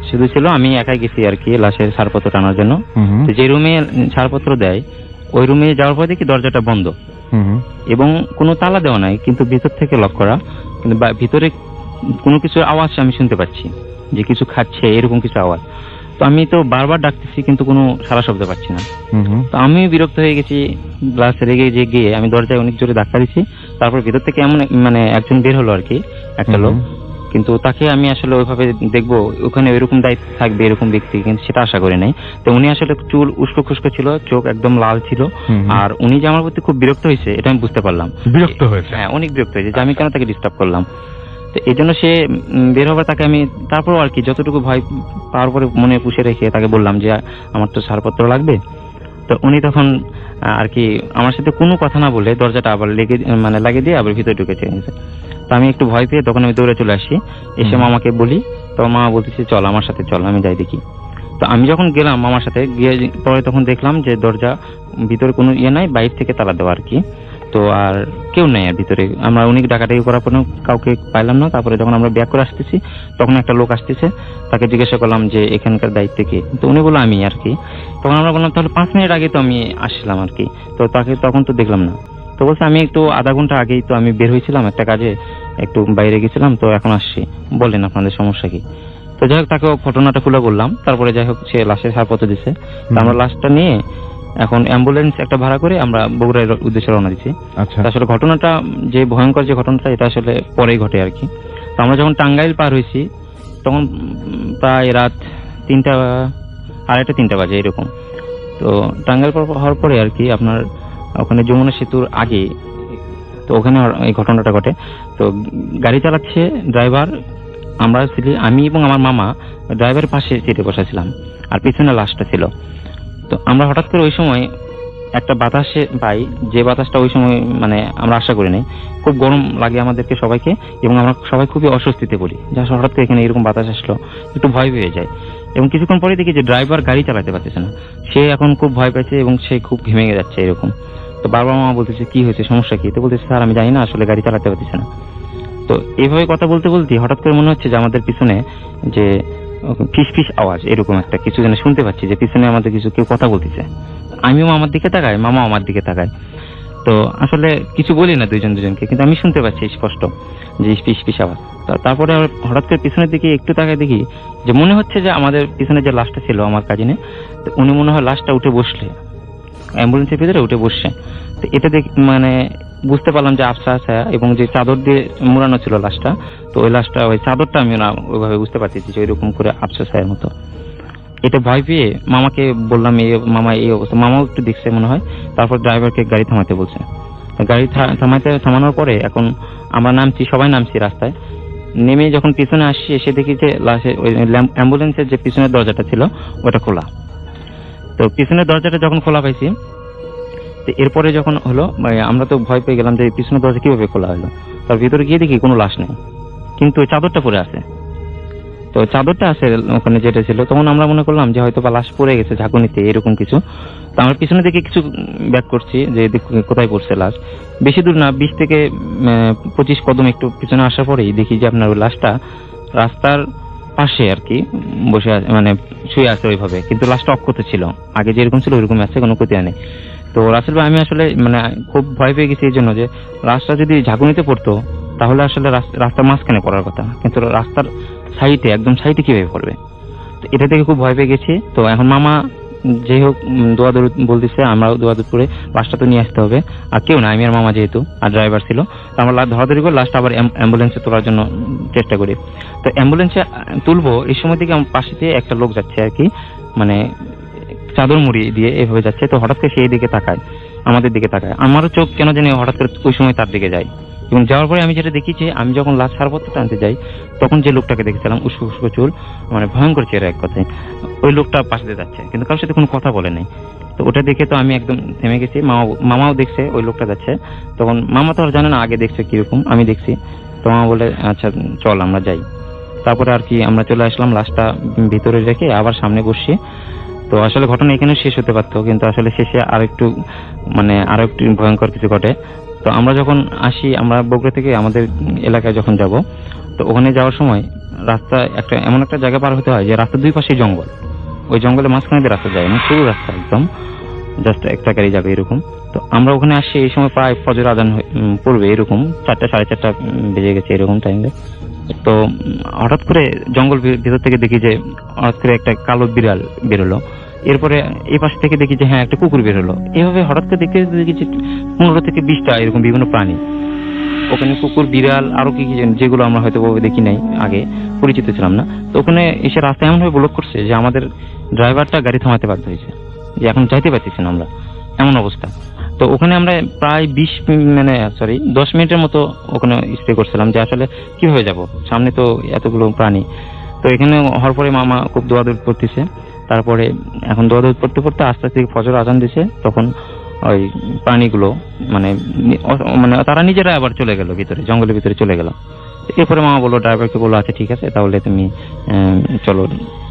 শুধু ছিল, আমি একাই গেছি আর কি লাশের ছাড়পত্র টানার জন্য। তো যে রুমে ছাড়পত্র দেয় ওই রুমে যাওয়ার পর দেখি দরজাটা বন্ধ এবং কোনো তালা দেওয়া নাই, কিন্তু ভিতর থেকে লক করা, কিন্তু ভিতরে কোনো কিছুর আওয়াজ আমি শুনতে পাচ্ছি, যে কিছু খাচ্ছে এরকম কিছু আওয়াজ। তো আমি তো বারবার ডাকতেছি কিন্তু কোনো সারা শব্দ পাচ্ছি না। তো আমি বিরক্ত হয়ে গেছি, গ্লাস রেগে গিয়ে আমি দরজায় অনেক জোরে ধাক্কা দিচ্ছি। তারপর ভিতর থেকে এমন মানে একজন বের হলো আর কি, একটা লোক, কিন্তু তাকে আমি আসলে ওইভাবে দেখবো ওখানে ওইরকম দায়িত্ব থাকবে এরকম ব্যক্তি, কিন্তু সেটা আশা করি নাই। তো উনি আসলে চুল উস্কো খুস্কো ছিল, চোখ একদম লাল ছিল, আর উনি যে আমার প্রতি খুব বিরক্ত হয়েছে এটা আমি বুঝতে পারলাম। বিরক্ত হয়েছে? হ্যাঁ, অনেক বিরক্ত হয়েছে যে আমি কেন তাকে ডিস্টার্ব করলাম। তো এই জন্য সে বের হবার তাকে আমি তারপর আর কি যতটুকু ভয় পাওয়ার পরে মনে পুষে রেখে তাকে বললাম যে আমার তো ছাড়পত্র লাগবে। তো উনি তখন আর কি আমার সাথে কোনো কথা না বলে দরজাটা আবার লাগিয়ে দিয়ে আবার ভিতরে ঢুকে গেছে। তো আমি একটু ভয় পেয়ে তখন আমি দৌড়ে চলে আসি, এসে মামাকে বলি। তো মামা বলতেছে চল আমার সাথে চল, আমি যাই দেখি। তো আমি যখন গেলাম মামার সাথে গিয়ে পরে তখন দেখলাম যে দরজা ভিতরে কোনো ইয়ে নাই, বাইরে থেকে তালা দেওয়া আর কি। তো আর কেউ নেই আর ভিতরে। আমরা অনেক ডাকাডাকি করার পর কাউকে পাইলাম না। তারপরে যখন আমরা ব্যাক করে আসতেছি তখন একটা লোক আসতেছে, তাকে জিজ্ঞাসা করলাম যে এখানকার দায়িত্ব কে? তো উনি বললো আমি আর কি। তখন আমরা বললাম তাহলে 5 মিনিট আগে তো আমি আসছিলাম আর কি, তো তাকে তখন তো দেখলাম না। তো বলছে আমি একটু আধা ঘন্টা আগেই তো আমি বের হয়েছিলাম একটা কাজে, একটু বাইরে গেছিলাম, তো এখন আসছি, বলেন আপনাদের সমস্যা কি? তো যাই হোক তাকে ঘটনাটা খুলে বললাম। তারপরে যাই হোক সে লাশের ছাড়পত্র দিচ্ছে। আমরা লাশটা নিয়ে এখন অ্যাম্বুলেন্স একটা ভাড়া করে আমরা বগুড়ার উদ্দেশ্যে রওনা দিচ্ছি। আচ্ছা। আসলে ঘটনাটা যে ভয়ঙ্কর যে ঘটনাটা এটা আসলে পরেই ঘটে আর কি। তো আমরা যখন টাঙ্গাইল পার হয়েছি তখন প্রায় রাত 2:30-3:30 বাজে এরকম। তো টাঙ্গাইল পার হওয়ার পরে আর কি আপনার ওখানে যমুনা সেতুর আগে, তো ওখানে এই ঘটনাটা ঘটে। তো গাড়ি চালাচ্ছে ড্রাইভার, আমরা ছিলি আমি এবং আমার মামা ড্রাইভারের পাশে সিটে বসেছিলাম, আর পিছনে লাশটা ছিল। তো আমরা হঠাৎ করে ওই সময় একটা বাতাসে পাই, যে বাতাসটা ওই সময় মানে আমরা আশা করি নাই। খুব গরম লাগে আমাদেরকে সবাইকে এবং আমরা সবাই খুবই অস্বস্তিতে পড়ি, যা হঠাৎ করে এখানে এরকম বাতাস আসলো, একটু ভয় পেয়ে যায়। এবং কিছুক্ষণ পরে দেখি যে ড্রাইভার গাড়ি চালাতে পারতেছে না, সে এখন খুব ভয় পাচ্ছে এবং সে খুব ঘেমে যাচ্ছে এরকম। তো বারবার মামা বলতেছে কি হয়েছে, সমস্যা কি? তো বলতেছে স্যার আমি জানি না, আসলে গাড়ি চালাতে পারতেছে না। তো এইভাবে কথা বলতে বলতে হঠাৎ করে মনে হচ্ছে যে আমাদের পিছনে যে ফিস ফিস আওয়াজ এরকম একটা কিছু যেন শুনতে পাচ্ছি, যে পিছনে আমাদের কিছু কেউ কথা বলতেছে। আমিও আমার দিকে তাকাই, মামা আমার দিকে তাকায়। তো আসলে কিছু বলি না দুজনকে, কিন্তু আমি শুনতে পাচ্ছি স্পষ্ট যে ফিস ফিস আওয়াজ। তারপরে হঠাৎ করে পিছনের দিকে একটু তাকায় দেখি যে মনে হচ্ছে যে আমাদের পিছনে যে লাশটা ছিল আমার কাজিনে, উনি মনে হয় লাশটা উঠে বসলে, অ্যাম্বুলেন্সের ভিতরে উঠে বসছে। তো এটা মানে বুঝতে পারলাম যে আফসা আছে, এবং যে চাদর দিয়ে মুড়ানো ছিল লাশটা, তো ওই লাশটা ওই চাদরটা আমি না ওইভাবে বুঝতে পারছি যে ওইরকম করে আফসা ছায়ের মতো। এটা ভয় পেয়ে মামাকে বললাম মামা এই অবস্থা। মামাও একটু দেখছে মনে হয়। তারপর ড্রাইভারকে গাড়ি থামাতে বলছে। গাড়ি থামানোর পরে এখন আমরা নামছি, সবাই নামছি রাস্তায়। নেমে যখন পিছনে আসছি এসে দেখি যে লাশে ওই অ্যাম্বুলেন্সের যে পিছনের দরজাটা ছিল ওটা খোলা। তো পিছনের দরজাটা যখন খোলা পাইছি, এরপরে যখন হলো আমরা তো ভয় পেয়ে গেলাম যে পিছনের দরজা কিভাবে খোলা হলো। তার ভিতরে গিয়ে দেখি কোনো লাশ নেই, কিন্তু ওই চাদরটা পরে আছে। তো চাদরটা আছে ওখানে যেটা ছিল, তখন আমরা মনে করলাম যে হয়তো বা লাশ পড়ে গেছে ঝাঁকুনিতে, এরকম কিছু। তো আমরা পিছনে দিকে কিছু ব্যাক করছি যে কোথায় পড়ছে লাশ। বেশি দূর না, 20 থেকে 25 কদম একটু পিছনে আসার পরেই দেখি যে আপনার ওই লাশটা রাস্তার পাশে আর কি বসে আছে, মানে শুয়ে আছে ওইভাবে, কিন্তু লাশটা অক্ষত ছিল, আগে যেরকম ছিল ওইরকম আছে, কোনো ক্ষতি হয়নি। তো রাসেল ভাই, আমি আসলে মানে খুব ভয় পেয়ে গেছি এই জন্য যে লাশটা যদি ঝাঁকুনিতে পড়তো তাহলে আসলে রাস্তার মাঝখানে পড়ার কথা, কিন্তু রাস্তার সাইডে, একদম সাইডে কিভাবে পড়বে, তো এটা থেকে খুব ভয় পেয়ে গেছি। তো এখন মামা যাই হোক দোয়াদুর বলতেছে, আমরাও দোয়াদুর করে লাশটা তো নিয়ে আসতে হবে, আর কেউ না, আমি আর মামা যেহেতু, আর ড্রাইভার ছিল, তো আমরা ধরাধরি করে লাশটা আবার অ্যাম্বুলেন্সে তোলার জন্য চেষ্টা করি। তো অ্যাম্বুলেন্সে তুলবো, এই সময় থেকে আমার পাশে দিয়ে একটা লোক যাচ্ছে আর কি, মানে চাদর মুড়ি দিয়ে এভাবে যাচ্ছে। তো হঠাৎ করে সেই দিকে তাকায়, আমাদের দিকে তাকায়, আমারও চোখ কেন জানি হঠাৎ করে ওই সময় তার দিকে যায়। এবং যাওয়ার পরে আমি যেটা দেখি যে আমি যখন লাশ সারপত্র টানতে যাই তখন যে লোকটাকে দেখেছিলাম উস্কো উস্কো চুল, মানে ভয়ঙ্কর চেহারা এক কথায়, ওই লোকটা পাশে দিয়ে যাচ্ছে, কিন্তু কারোর সাথে কোনো কথা বলে নাই। তো ওটা দেখে তো আমি একদম থেমে গেছি। মামাও দেখছে ওই লোকটা যাচ্ছে, তখন মামা তো আর জানে না আগে দেখছে কিরকম, আমি দেখছি। তো মামা বলে আচ্ছা চল আমরা যাই। তারপরে আর কি আমরা চলে আসলাম, লাশটা ভিতরে রেখে আবার সামনে বসছি। তো আসলে ঘটনা এখানে শেষ হতে পারতো, কিন্তু আসলে শেষে আরেকটু ভয়ঙ্কর কিছু ঘটে। তো আমরা যখন আসি, আমরা বগুড়া থেকে আমাদের এলাকায় যখন যাব, তো ওখানে যাওয়ার সময় রাস্তা এমন একটা জায়গা পার হতে হয় যে রাস্তার দুই পাশেই জঙ্গল, ওই জঙ্গলের মাঝখানে দিয়ে রাস্তা যায় না, সরু রাস্তা একদম, জাস্ট একটা গাড়ি যাবে এরকম। তো আমরা ওখানে আসি এই সময় প্রায় ফজর আজান পড়বে, এরকম 4টা 4:30 বেজে গেছে এরকম টাইমে। তো হঠাৎ করে জঙ্গল ভিতর থেকে দেখি যে হঠাৎ করে একটা কালো বিড়াল বেরোলো, এরপরে এই পাশ থেকে দেখি যে হ্যাঁ একটা কুকুর বেরোলো, এভাবে হঠাৎ করে দেখি যে 15 থেকে 20টা এরকম বিভিন্ন প্রাণী ওখানে, কুকুর, বিড়াল, আরো কি কি যেগুলো আমরা হয়তো দেখি নাই আগে, পরিচিত ছিলাম না। তো ওখানে এসে রাস্তা এমন ভাবে ব্লক করছে যে আমাদের ড্রাইভারটা গাড়ি থামাতে বাধ্য হয়েছে, যে এখন যাইতে পারতেছি না আমরা, এমন অবস্থা। তো ওখানে আমরা প্রায় 10 মিনিটের মতো ওখানে স্টে করছিলাম, যে আসলে কিভাবে যাব, সামনে তো এতগুলো প্রাণী। তো এখানে হওয়ার পরে মামা খুব দোয়াদৌড় করতেছে। তারপরে এখন দোয়াদৌড় পড়তে পড়তে আস্তে আস্তে ফজর আজান দিছে, তখন ওই প্রাণীগুলো মানে তারা নিজেরা আবার চলে গেল ভিতরে, জঙ্গলের ভিতরে চলে গেল। এরপরে মামা বললো, ড্রাইভারকে বললো আচ্ছা ঠিক আছে তাহলে তুমি চলো।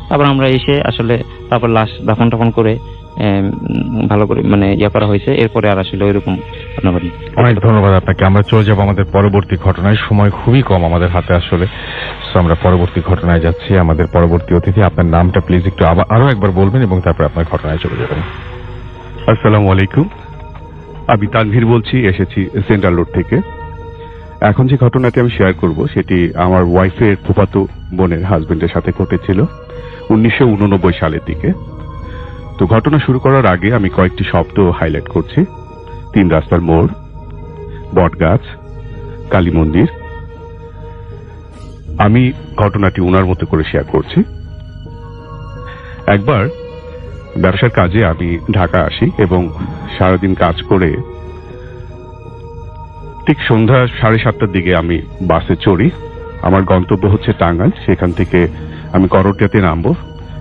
তারপর আমরা এসে আসলে তারপর লাশ দাফন টাফন করে ভালো করে মানে করা হয়েছে। এরপরে আর আসলে ওইরকম অনেক ধন্যবাদ আপনাকে। আমরা চলে যাবো আমাদের পরবর্তী ঘটনায়, সময় খুবই কম আমাদের হাতে আসলে। আমরা পরবর্তী ঘটনায় যাচ্ছি। আমাদের পরবর্তী অতিথি, আপনার নামটা প্লিজ একটু আরো একবার বলবেন এবং তারপর আপনার ঘটনায় চলে যাবেন। আসসালামু আলাইকুম, আমি তানভীর বলছি, এসেছি সেন্ট্রাল রোড থেকে। এখন যে ঘটনাটি আমি শেয়ার করব সেটি আমার ওয়াইফের ফুফাতো বোনের হাজবেন্ডের সাথে ঘটেছিল 1989 সালের দিকে। তো ঘটনা শুরু করার আগে আমি কয়েকটি শব্দ হাইলাইট করছি। 3 রাস্তার মোড়, বটগাছ, কালী মন্দির। আমি ঘটনাটি ওনার মতো করে শেয়ার করছি। একবার ব্যবসার কাজে আমি ঢাকা আসি এবং সারাদিন কাজ করে ঠিক সন্ধ্যা 7:30টার দিকে আমি বাসে চড়ি। আমার গন্তব্য হচ্ছে টাঙ্গাইল। সেখান থেকে আমি করটিয়াতে নামবো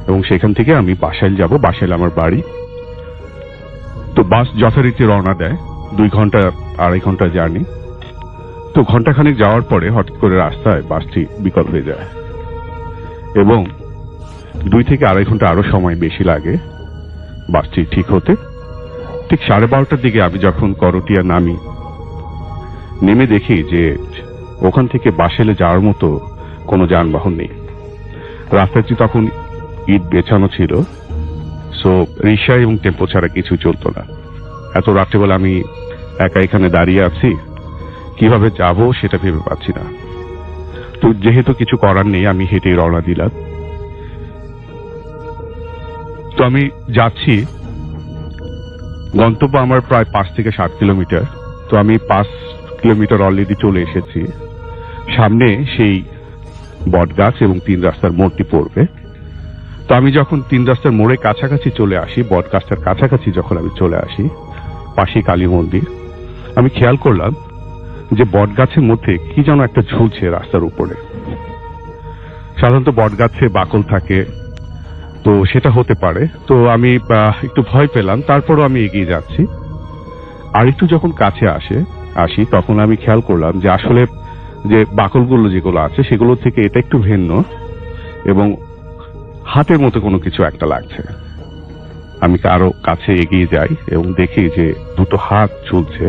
এবং সেখান থেকে আমি বাসাইল যাব। বাসাইল আমার বাড়ি। তো বাস যথারীতি রওনা দেয়, 2 ঘন্টা 2.5 ঘন্টা জার্নি। তো ঘন্টাখানেক যাওয়ার পরে হঠাৎ করে রাস্তায় বাসটি বিকল হয়ে যায় এবং 2 থেকে 2.5 ঘন্টা আরো সময় বেশি লাগে বাসটি ঠিক হতে। ঠিক 12:30টার দিকে আমি যখন করটিয়া নামি, নেমে দেখি যে ওখান থেকে বাসাইলে যাওয়ার মতো কোনো যানবাহন নেই। রাস্তাটি তখন ইট বেছানো ছিল, সো রিক্সা এবং টেম্পো ছাড়া কিছু চলতো না। এত রাত্রেবেলা আমি একা এখানে দাঁড়িয়ে আছি, কিভাবে যাব সেটা ভেবে পাচ্ছি না। তো যেহেতু কিছু করার নেই, আমি হেঁটে রওনা দিলাম। তো আমি যাচ্ছি, গন্তব্য আমার প্রায় 5 থেকে 7 কিলোমিটার। তো আমি 5 কিলোমিটার অলরেডি চলে এসেছি। সামনে সেই বটগাছ এবং 3 রাস্তার মোড়টি পড়বে। তো আমি যখন 3 রাস্তার মোড়ে কাছাকাছি চলে আসি, বটগাছটার কাছাকাছি যখন আমি চলে আসি, পাশে কালী মন্দির, আমি খেয়াল করলাম যে বটগাছের মধ্যে কি যেন একটা ঝুলছে রাস্তার উপরে। সাধারণত বটগাছে বাকল থাকে, তো সেটা হতে পারে। তো আমি একটু ভয় পেলাম, তারপরও আমি এগিয়ে যাচ্ছি। আর একটু যখন কাছে আসি তখন আমি খেয়াল করলাম যে আসলে যে বাকলগুলো যেগুলো আছে সেগুলো থেকে এটা একটু ভিন্ন এবং হাতের মতো কোনো কিছু একটা লাগছে। আমি আরো কাছে এগিয়ে যাই এবং দেখি যে দুটো হাত ঝুলছে।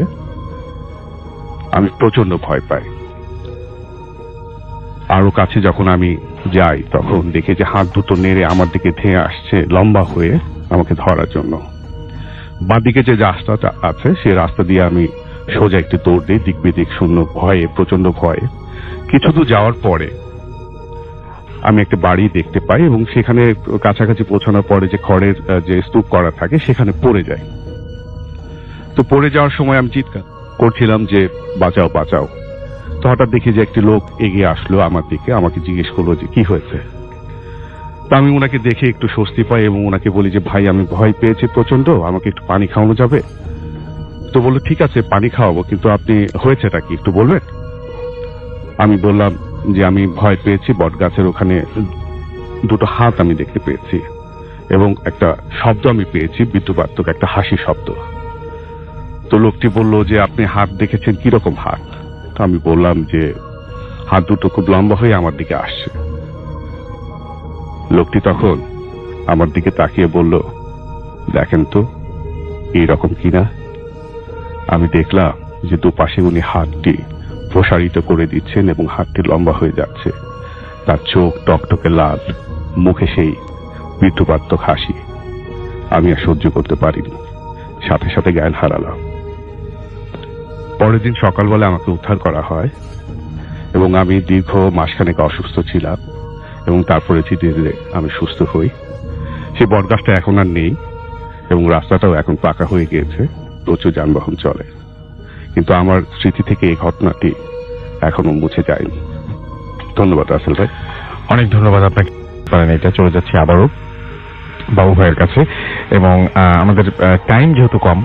আমি প্রচন্ড ভয় পাই। আরো কাছে যখন আমি যাই তখন দেখি যে হাত দুটো নেড়ে আমার দিকে ধেয়ে আসছে লম্বা হয়ে আমাকে ধরার জন্য। বাঁদিকে যে রাস্তাটা আছে সেই রাস্তা দিয়ে আমি সোজা একটি দৌড় দিই, দিক বিদিক শূন্য ভয়ে, প্রচন্ড ভয়ে। কিছু দূর যাওয়ার পরে আমি একটা বাড়ি দেখতে পাই এবং সেখানে কাছাকাছি পৌঁছানোর পরে যে খড়ের যে স্তূপ করা থাকে সেখানে পড়ে যায়। তো পড়ে যাওয়ার সময় আমি চিৎকার করছিলাম যে বাঁচাও বাঁচাও। তো হঠাৎ দেখি যে একটি লোক এগিয়ে আসলো আমার দিকে, আমাকে জিজ্ঞেস করলো যে কি হয়েছে। তো আমি ওনাকে দেখে একটু স্বস্তি পাই এবং ওনাকে বলি যে ভাই আমি ভয় পেয়েছি প্রচন্ড, আমাকে একটু পানি খাওয়ানো যাবে? তো বললো ঠিক আছে পানি খাওয়াবো, কিন্তু আপনি হয়েছেটা কি একটু বলবেন? আমি বললাম যে আমি ভয় পেয়েছি, বট গাছের ওখানে দুটো হাত আমি দেখতে পেয়েছি এবং একটা শব্দ আমি পেয়েছি, বিদ্যুপাত্মক একটা হাসি শব্দ। তো লোকটি বলল যে আপনি হাত দেখেছেন, কিরকম হাত? তো আমি বললাম যে হাত দুটো খুব লম্বা হয়ে আমার দিকে আসছে। লোকটি তখন আমার দিকে তাকিয়ে বলল দেখেন তো এইরকম কিনা। আমি দেখলাম যে দুপাশে উনি হাতটি প্রসারিত করে দিচ্ছেন এবং হাতটি লম্বা হয়ে যাচ্ছে। তার চোখ টকটকে লাল, মুখে সেই বিদ্যুপাত্মক হাসি। আমি আর সহ্য করতে পারিনি, সাথে সাথে জ্ঞান হারালাম। পরের দিন সকালবেলা আমাকে উদ্ধার করা হয় এবং আমি দীর্ঘ মাসখানেক অসুস্থ ছিলাম এবং তারপরে ধীরে ধীরে আমি সুস্থ হই। সেই বটগাছটা এখন আর নেই এবং রাস্তাটাও এখন পাকা হয়ে গিয়েছে, প্রচুর যানবাহন চলে। কিন্তু আমার স্মৃতি থেকে এই ঘটনাটি এখনো মুছে যায়নি। ধন্যবাদ রাসেল ভাই। অনেক ধন্যবাদ আপনাকে। এটা চলে যাচ্ছে আবারও বাবু ভাইয়ের কাছে এবং আমাদের টাইম যেহেতু কম,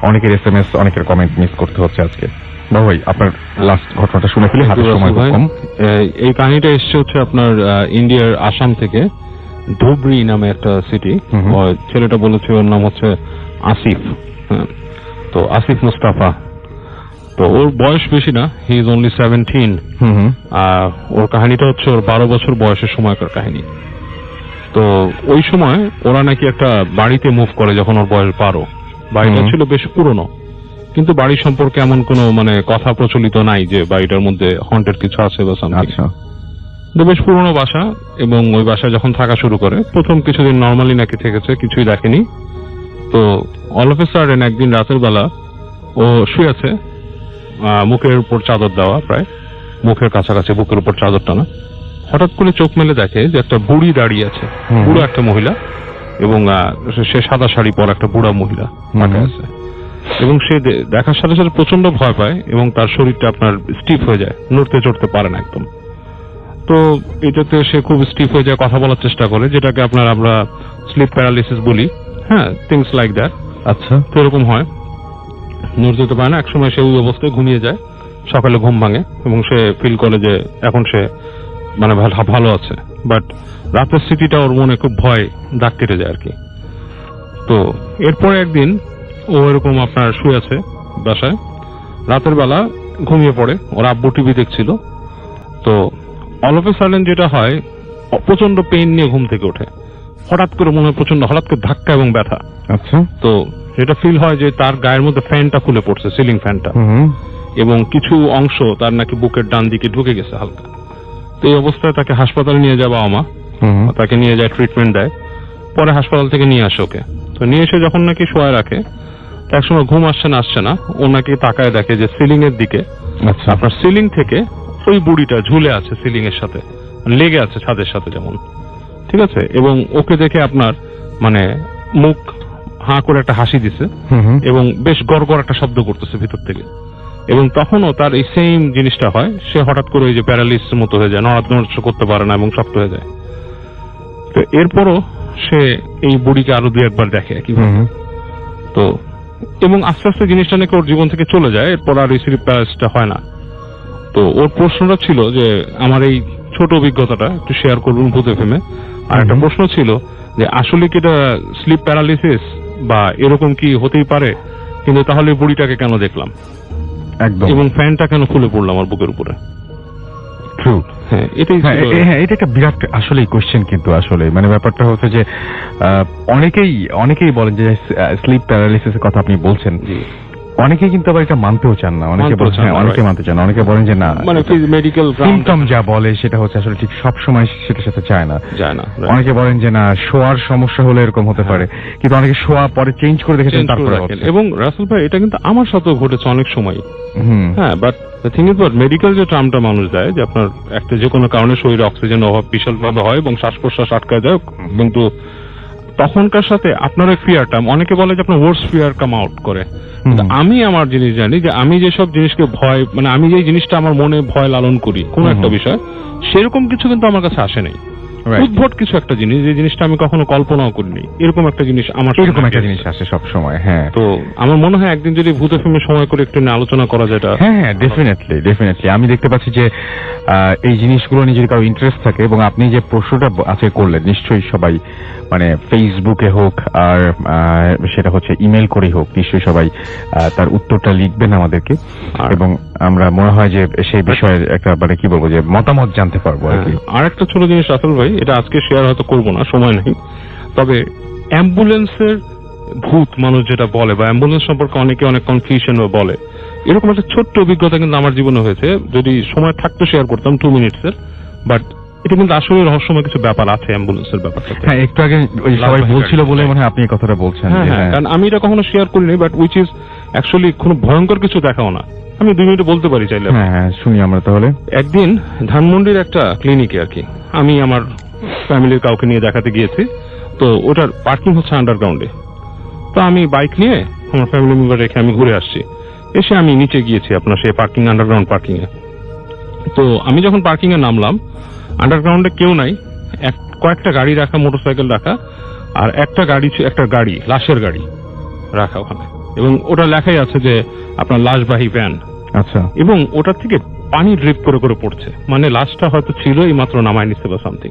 অনেকের SMS, অনেকের কমেন্ট মিস করতে হচ্ছে আজকে। বাবু ভাই আপনার লাস্ট ঘটনাটা শুনে ফেলি, হাতে সময় খুব কম। এই কাহিনীটা এসছে হচ্ছে আপনার ইন্ডিয়ার আসাম থেকে, ধুবড়ি নামে একটা সিটি। ছেলেটা বলেছে ওর নাম হচ্ছে আসিফ। তো আসিফ মুস্তাফা। তো ওর বয়স বেশি না, হি ইজ অনলি 17। ওর কাহিনীটা হচ্ছে ওর 12 বছর বয়সের সময়কার কাহিনী। তো ওই সময় ওরা নাকি একটা বাড়িতে মুভ করে যখন ওর বয়স 12। বাড়িটা ছিল বেশ পুরনো, কিন্তু বাড়ি সম্পর্কে এমন কোনো মানে কথা প্রচলিত নাই যে বাড়িটার মধ্যে হন্টেড কিছু আছে বা সামথিং। আচ্ছা, তো বেশ পুরনো বাসা এবং ওই বাসায় যখন থাকা শুরু করে প্রথম কিছুদিন নর্মালি নাকি থেকেছে, কিছুই দেখেনি। তো অল অফ এ সাডেন একদিন রাতের বেলা ও শুয়ে আছে, মুখের উপর চাদর দেওয়া, প্রায় মুখের কাছাকাছি বুকের উপর চাদর টানা। হঠাৎ করে চোখ মেলে দেখে যে একটা বুড়ি দাঁড়িয়ে আছে, বুড়ো একটা মহিলা, এবং সে সাদা শাড়ি পরা একটা বুড়া মহিলা তাকে আছে। এবং সে দেখার সাথে সাথে প্রচন্ড ভয় পায় এবং তার শরীরটা আপনার স্টিফ হয়ে যায়, নড়তে চড়তে পারে না একদম। তো এটাতে সে খুব স্টিফ হয়ে যায়, কথা বলার চেষ্টা করে, যেটাকে আমরা স্লিপ প্যারালিসিস বলি। হ্যাঁ, থিংস লাইক দ্যাট। আচ্ছা, তো এরকম হয়, নড়তে তো পারে না। একসময় সে ওই অবস্থায় ঘুমিয়ে যায়, সকালে ঘুম ভাঙে এবং সে ফিল করে যে এখন সে মানে ভালো আছে। বাট রাতের স্মৃতিটা ওর মনে খুব ভয় দাগ কেটে যায় আর কি। তো এরপরে একদিন ও এরকম আপনার শুয়ে আছে বাসায়, রাতের বেলা ঘুমিয়ে পড়ে, ওর আব্বু টিভি দেখছিল। তো অল অফ এ সাডেন যেটা হয়, প্রচন্ড পেইন নিয়ে ঘুম থেকে ওঠে। হঠাৎ করে মনে হয় প্রচন্ড, হঠাৎ করে ধাক্কা এবং ব্যথা। আচ্ছা, তো যেটা ফিল হয় যে তার গায়ের মধ্যে ফ্যানটা খুলে পড়ছে, সিলিং ফ্যানটা, এবং কিছু অংশ তার নাকি বুকের ডান দিকে ঢুকে গেছে হালকা। তো এই অবস্থায় তাকে হাসপাতালে নিয়ে যায় বাবা মা, তাকে নিয়ে যায়, ট্রিটমেন্ট দেয়। পরে হাসপাতাল থেকে নিয়ে আসে ওকে। তো নিয়ে এসে যখন নাকি শোয়ায় রাখে, একসময় ঘুম আসছে না, ও নাকি তাকায় দেখে যে সিলিং এর দিকে, আচ্ছা, আপনার সিলিং থেকে ওই বুড়িটা ঝুলে আছে, সিলিং এর সাথে লেগে আছে ছাদের সাথে যেমন, ঠিক আছে। এবং ওকে দেখে আপনার মানে মুখ হাঁ করে একটা হাসি দিছে এবং বেশ গড়গড় একটা শব্দ করতেছে ভিতর থেকে। এবং তখনও তার এই সেম জিনিসটা হয়, সে হঠাৎ করে ওই যে প্যারালিসিস মতো হয়ে যায়, নড়াচড়া করতে পারে না এবং শক্ত হয়ে যায়। তো এরপরও সে এই বুড়িকে আরো 2-1 বার দেখে কিভাবে। তো এবং আস্তে আস্তে জিনিসটা নাকি ওর জীবন থেকে চলে যায়, এরপর আর এই স্লিপ প্যারালিসিসটা হয় না। তো ওর প্রশ্নটা ছিল যে আমার এই ছোট অভিজ্ঞতাটা একটু শেয়ার করুন ভূত এফএম এ। আর একটা প্রশ্ন ছিল যে আসলে কি এটা স্লিপ প্যারালিসিস বা এরকম কি হতেই পারে, কিন্তু তাহলে বুড়িটাকে কেন দেখলাম একদম, এবং ফ্যানটা কেন খুলে পড়লাম আমার বুকের উপরে। ট্রু। হ্যাঁ এটাই হ্যাঁ ছিল। এটা একটা বিরাট আসলে কোশ্চেন, কিন্তু আসলে মানে ব্যাপারটা হচ্ছে যে অনেকেই বলেন যে স্লিপ প্যারালিসিসের কথা আপনি বলছেন, জি। অনেকেই কিন্তু আবার এটা মানতেও চান না, অনেকে মানতেও বলেন চান না, অনেকে right. মানতে চান না, অনেকে বলেন যে না, মানে মেডিকেল সিমটম যা বলে সেটা হচ্ছে আসলে ঠিক সব সময় সেটার সাথে যায় না। যায় না, right. অনেকে বলেন যে না, শোয়ার সমস্যা হলে এরকম হতে পারে, কিন্তু অনেকে শোয়া পরে চেঞ্জ করে দেখেছেন Change করে তারপরে রাখেন। হচ্ছে। এবং রাসেল ভাই এটা কিন্তু আমার সাথেও ঘটেছে অনেক সময়। হুম, হ্যাঁ, but the thing is but medical যে টার্মটা মানুষ দেয় যে আপনার একটা যে কোনো কারণে শরীরে অক্সিজেন অভাব বিশালভাবে হয় এবং শ্বাস প্রশ্বাস আটকায় যায়, কিন্তু তখনকার সাথে আপনার ওই ফিয়ারটা, অনেকে বলে যে আপনার ওয়ার্স ফিয়ার কাম আউট করে, কিন্তু আমি আমার জিনিস জানি যে আমি যেসব জিনিসকে ভয়, মানে আমি যে জিনিসটা আমার মনে ভয় লালন করি কোন একটা বিষয়, সেরকম কিছু কিন্তু আমার কাছে আসে নাই। Right. উদ্ভট কিছু একটা জিনিস, যে জিনিসটা আমি কখনো কল্পনাও করিনি, এরকম একটা জিনিস আমার সামনে এরকম একটা আসে। জিনিস আসে সব সময়। হ্যাঁ, তো আমার মনে হয় একদিন যদি ভূত ফিল্মের সময় করে একটু নিয়ে আলোচনা করা যায় এটা। হ্যাঁ হ্যাঁ, ডেফিনেটলি আমি দেখতে পাচ্ছি যে এই জিনিসগুলো নিয়ে যদি কারো ইন্টারেস্ট থাকে, এবং আপনি যে প্রশ্নটা আজকে করলেন, নিশ্চয়ই সবাই মানে ফেসবুকে হোক আর সেটা হচ্ছে ইমেল করেই হোক, নিশ্চয়ই সবাই তার উত্তরটা লিখবেন আমাদেরকে, এবং আমরা মনে হয় যে সেই বিষয়ে একটা মানে কি বলবো যে মতামত জানতে পারবো আর কি। আর একটা ছোট জিনিস রাসেল ভাই, এটা আজকে শেয়ার হয়তো করবো না, সময় নেই, তবে অ্যাম্বুলেন্সের ভূত মানুষ যেটা বলে, বা অ্যাম্বুলেন্স সম্পর্কে অনেকে অনেক কনফিউশন বলে, এরকম একটা ছোট্ট অভিজ্ঞতা কিন্তু আমার জীবনে হয়েছে। যদি সময় থাকতো শেয়ার করতাম 2 মিনিটসের, বাট এটা কিন্তু আসলে রহস্যময় কিছু ব্যাপার আছে অ্যাম্বুলেন্সের ব্যাপারটাতে। হ্যাঁ, একটু আগে ওই সবাই বলছিল বলে মনে হয় আপনি এই কথাটা বলছেন। হ্যাঁ যে হ্যাঁ, হ্যাঁ, কারণ আমি এটা কখনো শেয়ার করিনি, বাট উইচ ইজ অ্যাকচুয়ালি কোনো ভয়ঙ্কর কিছু দেখাও না। আমি 2 মিনিটে বলতে পারি চাইলে। হ্যাঁ হ্যাঁ, শুনি আমরা তাহলে। একদিন ধানমন্ডির একটা ক্লিনিকে আর কি আমি আমার ফ্যামিলির কাউকে নিয়ে দেখাতে গিয়েছি, তো ওটার পার্কিং হচ্ছে আন্ডারগ্রাউন্ডে। তো আমি বাইক নিয়ে আমার ফ্যামিলি মেম্বার রেখে আমি ঘুরে আসছি, এসে আমি নিচে গিয়েছি আপনার সেই পার্কিং, আন্ডারগ্রাউন্ড পার্কিং এ। তো আমি যখন পার্কিং এ নামলাম, আন্ডারগ্রাউন্ডে কেউ নাই, কয়েকটা গাড়ি রাখা, মোটরসাইকেল রাখা, আর একটা গাড়ি লাশের গাড়ি রাখা ওখানে, এবং ওটা লেখাই আছে যে আপনার লাশবাহী ভ্যান। আচ্ছা, এবং ওটার থেকে পানি ড্রিপ করে করে পড়ছে, মানে লাশটা হয়তো ছিল এই মাত্র নামায় নিচ্ছে বা সামথিং,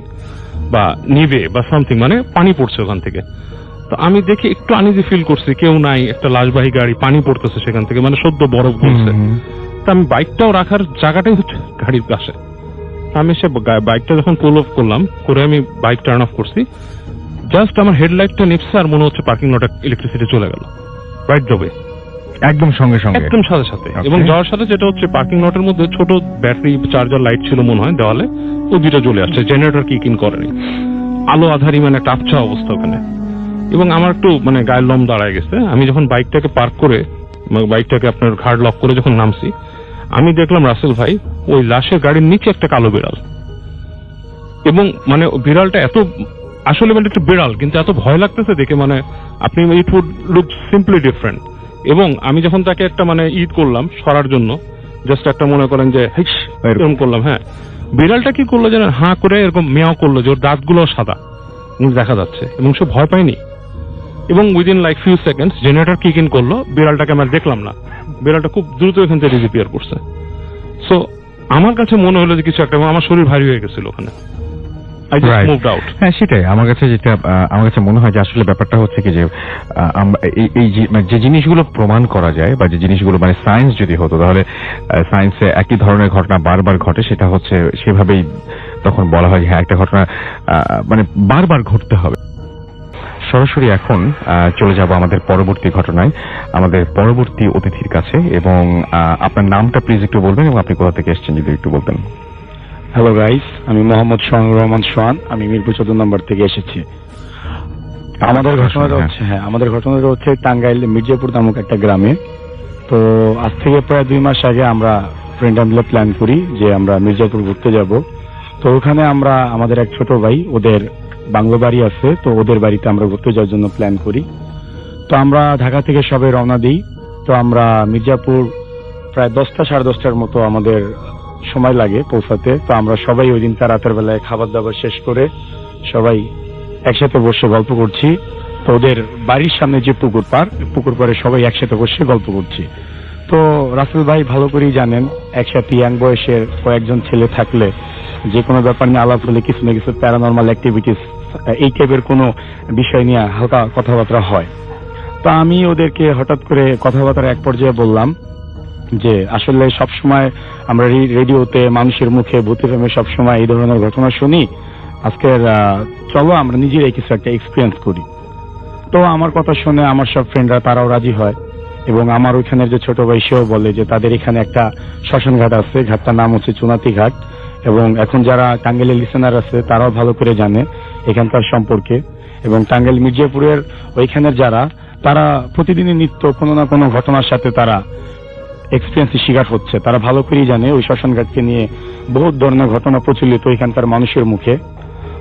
বা নিবে বা সামথিং, মানে পানি পড়ছে ওখান থেকে। তো আমি দেখে একটু আনইজি ফিল করছি, কেউ নাই, একটা লাশবাহী গাড়ি, পানি পড়তেছে সেখান থেকে, মানে সদ্য বরফ গলছে। তো আমি বাইকটাও রাখার জায়গাটাই হচ্ছে গাড়ির পাশে। আমি সে বাইকটা যখন পুল অফ করলাম, করে আমি বাইক টার্ন অফ করছি, জাস্ট আমার হেডলাইটটা নিপছে আর মনে হচ্ছে পার্কিং লটে ইলেকট্রিসিটি চলে গেল রাইট জবে, একদম সঙ্গে সঙ্গে, একদম সাথে সাথে। Okay. এবং যাওয়ার সাথে যেটা হচ্ছে পার্কিং লটের মধ্যে ছোট ব্যাটারি চার্জার লাইট ছিল মনে হয় দেওয়ালে, ও দুটো জ্বলে আসছে, জেনারেটর কিক ইন করেনি, আলো আধারি, মানে একটা আবছা অবস্থা ওখানে। এবং আমার একটু মানে গায়ের লোম দাঁড়ায় গেছে। আমি যখন বাইকটাকে পার্ক করে, বাইকটাকে আপনার ঘাট লক করে যখন নামছি, আমি দেখলাম রাসেল ভাই ওই লাশের গাড়ির নিচে একটা কালো বিড়াল, এবং মানে বিড়ালটা এত আসলে মানে একটা বিড়াল, কিন্তু এত ভয় লাগতেছে দেখে, মানে আপনি it would look simply different. এবং আমি যখন তাকে একটা মানে ঈদ করলাম সরার জন্য, জাস্ট একটা মনে করেন যে হিস এরকম করলাম, হ্যাঁ, বিড়ালটা কি করলো জানেন, হাঁ করে এরকম মেয়াও করলো, যে ওর দাঁতগুলো সাদা দেখা যাচ্ছে, এবং সে ভয় পায়নি। এবং within like few seconds generator kick in করলো, বিড়ালটাকে আমরা দেখলাম না, বিড়ালটা খুব দ্রুত এখান থেকে ডিসঅ্যাপিয়ার করছে। সো আমার কাছে মনে হলো যে কিছু একটা, আমার শরীর ভারী হয়ে গেছিল ওখানে। I just moved out. হ্যাঁ, সেটাই আমার কাছে যেটা আমার কাছে মনে হয় যে আসলে ব্যাপারটা হচ্ছে কি যে আমরা এই যে জিনিসগুলো প্রমাণ করা যায়, বা যে জিনিসগুলো মানে সায়েন্স যদি হতো, তাহলে সায়েন্সে একই ধরনের ঘটনা বারবার ঘটে, সেটা হচ্ছে সেভাবেই তখন বলা হয় হ্যাঁ একটা ঘটনা মানে বারবার ঘটতে হবে। সরাসরি এখন চলে যাব আমাদের পরবর্তী ঘটনায়, আমাদের পরবর্তী অতিথির কাছে, এবং আপনার নামটা প্লিজ একটু বলবেন, এবং আপনি কোথা থেকে এসেছেন যদি একটু বলতেন। হ্যালো গাইস, আমি মোহাম্মদ সোহানুর রহমান সোহান, আমি মিরপুর 14 নম্বর থেকে এসেছি। আমাদের ঘটনাটা হচ্ছে টাঙ্গাইল মির্জাপুর নামক একটা গ্রামে। তো আজ থেকে প্রায় 2 মাস আগে আমরা ফ্রেন্ডরা মিলে প্ল্যান করি যে আমরা মির্জাপুর ঘুরতে যাব। তো ওখানে আমরা আমাদের এক ছোট ভাই, ওদের বাংলো বাড়ি আছে, তো ওদের বাড়িতে আমরা ঘুরতে যাওয়ার জন্য প্ল্যান করি। তো আমরা ঢাকা থেকে সবাই রওনা দিই। তো আমরা মির্জাপুর প্রায় 10টা সাড়ে 10টার মতো আমাদের সময় লাগে পৌঁছাতে। তো আমরা সবাই ওই দিনটা রাতের বেলায় খাবার দাবার শেষ করে সবাই একসাথে বসে গল্প করছি। তো ওদের বাড়ির সামনে যে পুকুর পাড়ে সবাই একসাথে বসে গল্প করছি। তো রাসেল ভাই ভালো করেই জানেন, একসাথে ইয়াং বয়সের কয়েকজন ছেলে থাকলে যে কোনো ব্যাপার নিয়ে আলাপ হলে কিছু না কিছু প্যারানর্মাল অ্যাক্টিভিটিস, এই টাইপের কোনো বিষয় নিয়ে হালকা কথাবার্তা হয়। তো আমি ওদেরকে হঠাৎ করে কথাবার্তার এক পর্যায়ে বললাম যে আসলে সবসময় আমরা রেডিওতে মানুষের মুখে ভূতে ফেমে সবসময় এই ধরনের ঘটনা শুনি, আজকের চলো আমরা নিজেরাই কিছু একটা এক্সপিরিয়েন্স করি। তো আমার কথা শুনে আমার সব ফ্রেন্ডরা তারাও রাজি হয়, এবং আমার ওইখানের যে ছোট ভাই সেও বলে যে তাদের এখানে একটা শ্মশান ঘাট আছে, ঘাটটার নাম হচ্ছে চুনাতি ঘাট। এবং এখন যারা টাঙ্গাইলের লিসেনার আছে তারাও ভালো করে জানে এখানকার সম্পর্কে, এবং টাঙ্গাইল মির্জাপুরের ওইখানের যারা, তারা প্রতিদিনই নিত্য কোনো না কোনো ঘটনার সাথে তারা এক্সপিরিয়েন্সের শিকার হচ্ছে। তারা ভালো করেই জানে ওই শ্মশান ঘাটকে নিয়ে বহুত ধরনের ঘটনা প্রচলিত এখানকার মানুষের মুখে।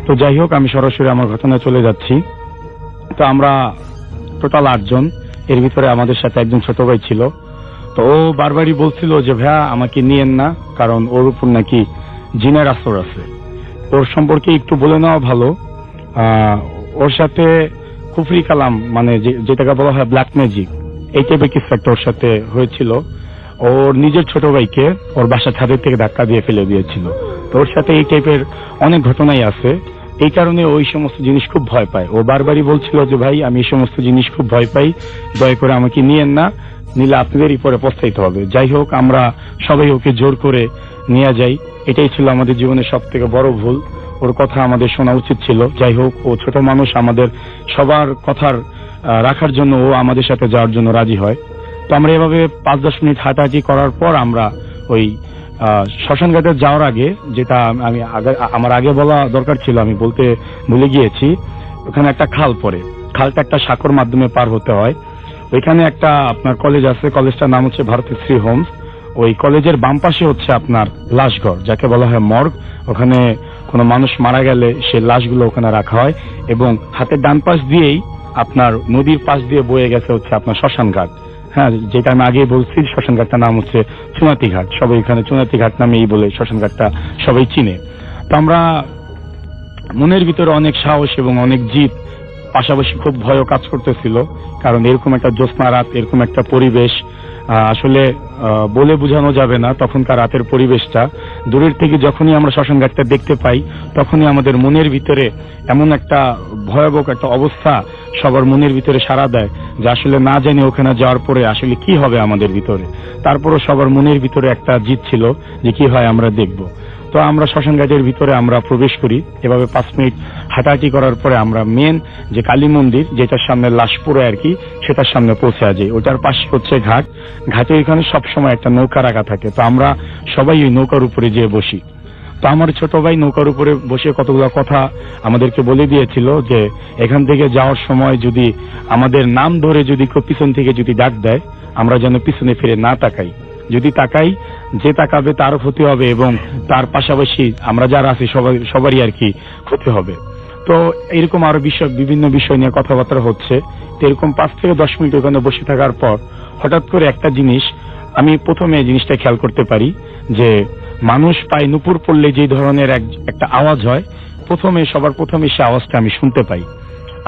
তো যাই হোক, আমি সরাসরি আমার ঘটনায় চলে যাচ্ছি। তো আমরা টোটাল 8 জন, এর ভিতরে আমাদের সাথে একজন ছোট ভাই ছিল। তো ও বারবারই বলছিল যে ভাইয়া আমাকে নিয়েন না, কারণ ওর উপর নাকি জিনের আসর আছে। ওর সম্পর্কে একটু বলে নেওয়া ভালো। ওর সাথে কুফরি কালাম, মানে যেটাকে বলা হয় ব্ল্যাক ম্যাজিক, এই টাইপের কিছু একটা ওর সাথে হয়েছিল। ওর নিজের ছোট ভাইকে ওর বাসা ছাদের থেকে ধাক্কা দিয়ে ফেলে দিয়েছিল। তো ওর সাথে এই টাইপের অনেক ঘটনাই আছে। এই কারণে ওই সমস্ত জিনিস খুব ভয় পায়। ও বারবারই বলছিল যে ভাই আমি এই সমস্ত জিনিস খুব ভয় পাই, দয়া করে আমাকে নিয়েন না, নিলে আপনাদেরই পরে পস্তাইতে হবে। যাই হোক, আমরা সবাই ওকে জোর করে নিয়ে যাই। এটাই ছিল আমাদের জীবনের সব থেকে বড় ভুল। ওর কথা আমাদের শোনা উচিত ছিল। যাই হোক, ও ছোট মানুষ, আমাদের সবার কথার রাখার জন্য ও আমাদের সাথে যাওয়ার জন্য রাজি হয়। তো আমরা এভাবে 5-10 মিনিট হাঁটাহাঁটি করার পর আমরা ওই শ্মশান ঘাটে যাওয়ার আগে, যেটা আমার আগে বলা দরকার ছিল, আমি বলতে ভুলে গিয়েছি, ওখানে একটা খাল পড়ে। খালটা একটা সাঁকোর মাধ্যমে পার হতে হয়। ওইখানে একটা আপনার কলেজ আছে, কলেজটার নাম হচ্ছে ভারতশ্রী হোমস। ওই কলেজের বাম পাশে হচ্ছে আপনার লাশঘর, যাকে বলা হয় মর্গ। ওখানে কোনো মানুষ মারা গেলে সেই লাশগুলো ওখানে রাখা হয়, এবং হাতের ডান পাশ দিয়েই আপনার নদীর পাশ দিয়ে বয়ে গেছে হচ্ছে আপনার শ্মশান ঘাট। হ্যাঁ, যেটা আমি আগে বলছি, শ্মশান ঘাটটার নাম হচ্ছে চুনাতি ঘাট। সবাই এখানে চুনাতি ঘাট নামেই বলে শ্মশান ঘাটটা সবাই চিনে। তো আমরা মনের ভিতরে অনেক সাহস এবং অনেক জিদ, পাশাপাশি খুব ভয়ও কাজ করতেছিল, কারণ এরকম একটা জ্যোৎস্না রাত, এরকম একটা পরিবেশ আসলে বলে বোঝানো যাবে না। তখনকার রাতের পরিবেশটা দূরের থেকে যখনই আমরা শ্মশান ঘাটটা দেখতে পাই, তখনই আমাদের মনের ভিতরে এমন একটা ভয়াবহ একটা অবস্থা সবার মনের ভিতরে সাড়া দেয় যে আসলে না জানি ওখানে যাওয়ার পরে আসলে কি হবে আমাদের ভিতরে। তারপরও সবার মনের ভিতরে একটা জিদ ছিল যে কি হয় আমরা দেখব। তো আমরা শ্মশান ঘাটের ভিতরে আমরা প্রবেশ করি। এভাবে 5 মিনিট হাঁটাহাঁটি করার পরে আমরা মেন যে কালী মন্দির, যেটার সামনে লাশ পুরো আর কি, সেটার সামনে পৌঁছে যাই। ওটার পাশে হচ্ছে ঘাট। ঘাটে এখানে সবসময় একটা নৌকা রাখা থাকে। তো আমরা সবাই ওই নৌকার উপরে যেয়ে বসি। তো আমার ছোট ভাই নৌকার উপরে বসে কতগুলো কথা আমাদেরকে বলে দিয়েছিল যে এখান থেকে যাওয়ার সময় যদি আমাদের নাম ধরে যদি কেউ পিছন থেকে যদি ডাক দেয়, আমরা যেন পিছনে ফিরে না তাকাই। যদি তাকাই, যে তাকাবে তারও ক্ষতি হবে, এবং তার পাশাপাশি আমরা যারা আছি সবারই আর কি ক্ষতি হবে। তো এরকম আরো বিভিন্ন বিষয় নিয়ে কথাবার্তা হচ্ছে। তো এরকম 5 থেকে 10 মিনিট ওখানে বসে থাকার পর হঠাৎ করে একটা জিনিস আমি প্রথমে জিনিসটা খেয়াল করতে পারি যে মানুষ পায়ে নুপুর পড়লে যে ধরনের একটা আওয়াজ হয়, সবার প্রথমে সে আওয়াজটা আমি শুনতে পাই।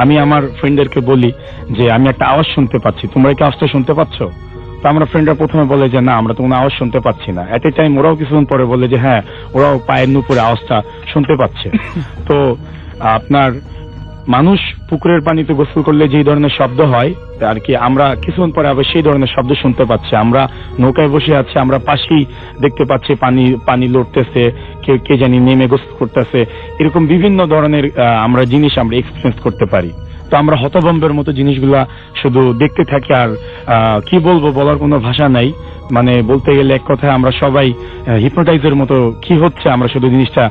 আমি আমার ফ্রেন্ডদেরকে বলি যে আমি একটা আওয়াজ শুনতে পাচ্ছি, তোমরা কি আওয়াজটা শুনতে পাচ্ছ? তো আমরা ফ্রেন্ডরা প্রথমে বলে যে না, আমরা তো কোনো আওয়াজ শুনতে পাচ্ছি না। এট এ টাইম ওরাও কিছুক্ষণ পরে বলে যে হ্যাঁ, ওরাও পায়ের নুপুরে আওয়াজটা শুনতে পাচ্ছে। তো আপনার মানুষ পুকুরের পানিতে গোসল করলে যে ধরনের শব্দ হয় আর কি, আমরা কিছুক্ষণ পরে আবার সেই ধরনের শব্দ শুনতে পাচ্ছি। আমরা নৌকায় বসে আছি, আমরা পাশেই দেখতে পাচ্ছি পানি লড়তেছে, কে জানি নেমে গোসল করতেছে। এরকম বিভিন্ন ধরনের আমরা জিনিস আমরা এক্সপিরিয়েন্স করতে পারি। তো আমরা হতভম্বের মতো জিনিসগুলা শুধু দেখতে থাকি, আর কি বলবো, বলার কোনো ভাষা নাই। মানে বলতে গেলে এক কথায় আমরা সবাই হিপনোটাইজের মতো কি হচ্ছে আমরা শুধু জিনিসটা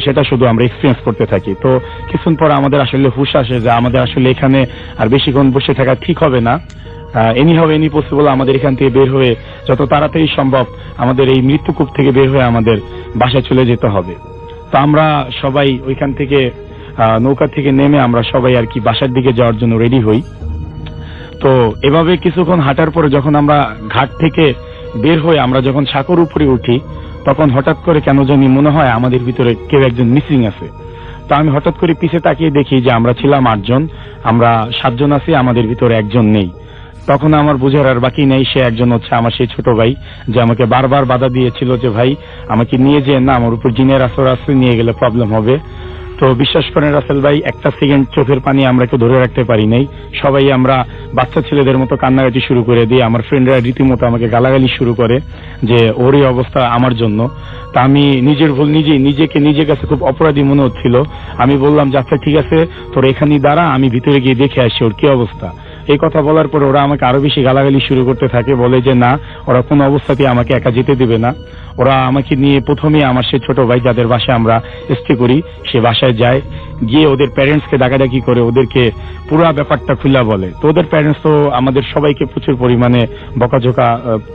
সেটা শুধু আমরা এক্সপিরিয়েন্স করতে থাকি। তো কিছুক্ষণ পর আমাদের আসলে হুঁশ আসে যে আমাদের আসলে এখানে আর বেশিক্ষণ বসে থাকা ঠিক হবে না। এনি পসিবল আমাদের এখান থেকে বের হয়ে যত তাড়াতাড়ি সম্ভব আমাদের এই মৃত্যুকূপ থেকে বের হয়ে আমাদের বাসায় চলে যেতে হবে। তো আমরা সবাই ওইখান থেকে নৌকা থেকে নেমে আমরা সবাই আর কি বাসার দিকে যাওয়ার জন্য রেডি হই। তো এভাবে কিছুক্ষণ হাঁটার পরে যখন আমরা ঘাট থেকে বের হয়ে আমরা যখন সাঁকোর উপরে উঠি, তখন হঠাৎ করে কেন জানি মনে হয় আমাদের ভিতরে কেউ একজন মিসিং আছে। তো আমি হঠাৎ করে পিছে তাকিয়ে দেখি যে আমরা ছিলাম 8 জন, আমরা 7 জন আছি, আমাদের ভিতরে একজন নেই। তখন আমার বুঝার আর বাকি নেই, সে একজন হচ্ছে আমার সেই ছোট ভাই, যে আমাকে বারবার বাধা দিয়েছিল যে ভাই আমাকে নিয়ে যেয়ে না, আমার উপর জিনের আসর আছে, নিয়ে গেলে প্রবলেম হবে। তো বিশ্বাস করেন রাসেল ভাই, একটা সেকেন্ড চোখের পানি আমরা কেউ ধরে রাখতে পারি নাই। সবাই আমরা বাচ্চা ছেলেদের মতো কান্নাকাটি শুরু করে দিই। আমার ফ্রেন্ডরা রীতিমতো আমাকে গালাগালি শুরু করে যে ওর এই অবস্থা আমার জন্য। তা আমি নিজের ভুল নিজের কাছে খুব অপরাধী মনে হচ্ছিল। আমি বললাম যে আচ্ছা ঠিক আছে, তোর এখানেই দাঁড়া, আমি ভিতরে গিয়ে দেখে আসি ওর কি অবস্থা। এই কথা বলার পর ওরা আমাকে আরো বেশি গালাগালি শুরু করতে থাকে, বলে যে না, ওরা কোনো অবস্থাতেই আমাকে একা যেতে দিবে না। ওরা আমাকে নিয়ে প্রথমে আমার সে ছোট ভাই যাদের বাসায় আমরা স্টে করি সে বাসায় যায়, গিয়ে ওদের প্যারেন্টসকে ডাকাডাকি করে ওদেরকে পুরো ব্যাপারটা খুলে বলে। তো ওদের প্যারেন্টস তো আমাদের সবাইকে প্রচুর পরিমাণে বকাঝোকা,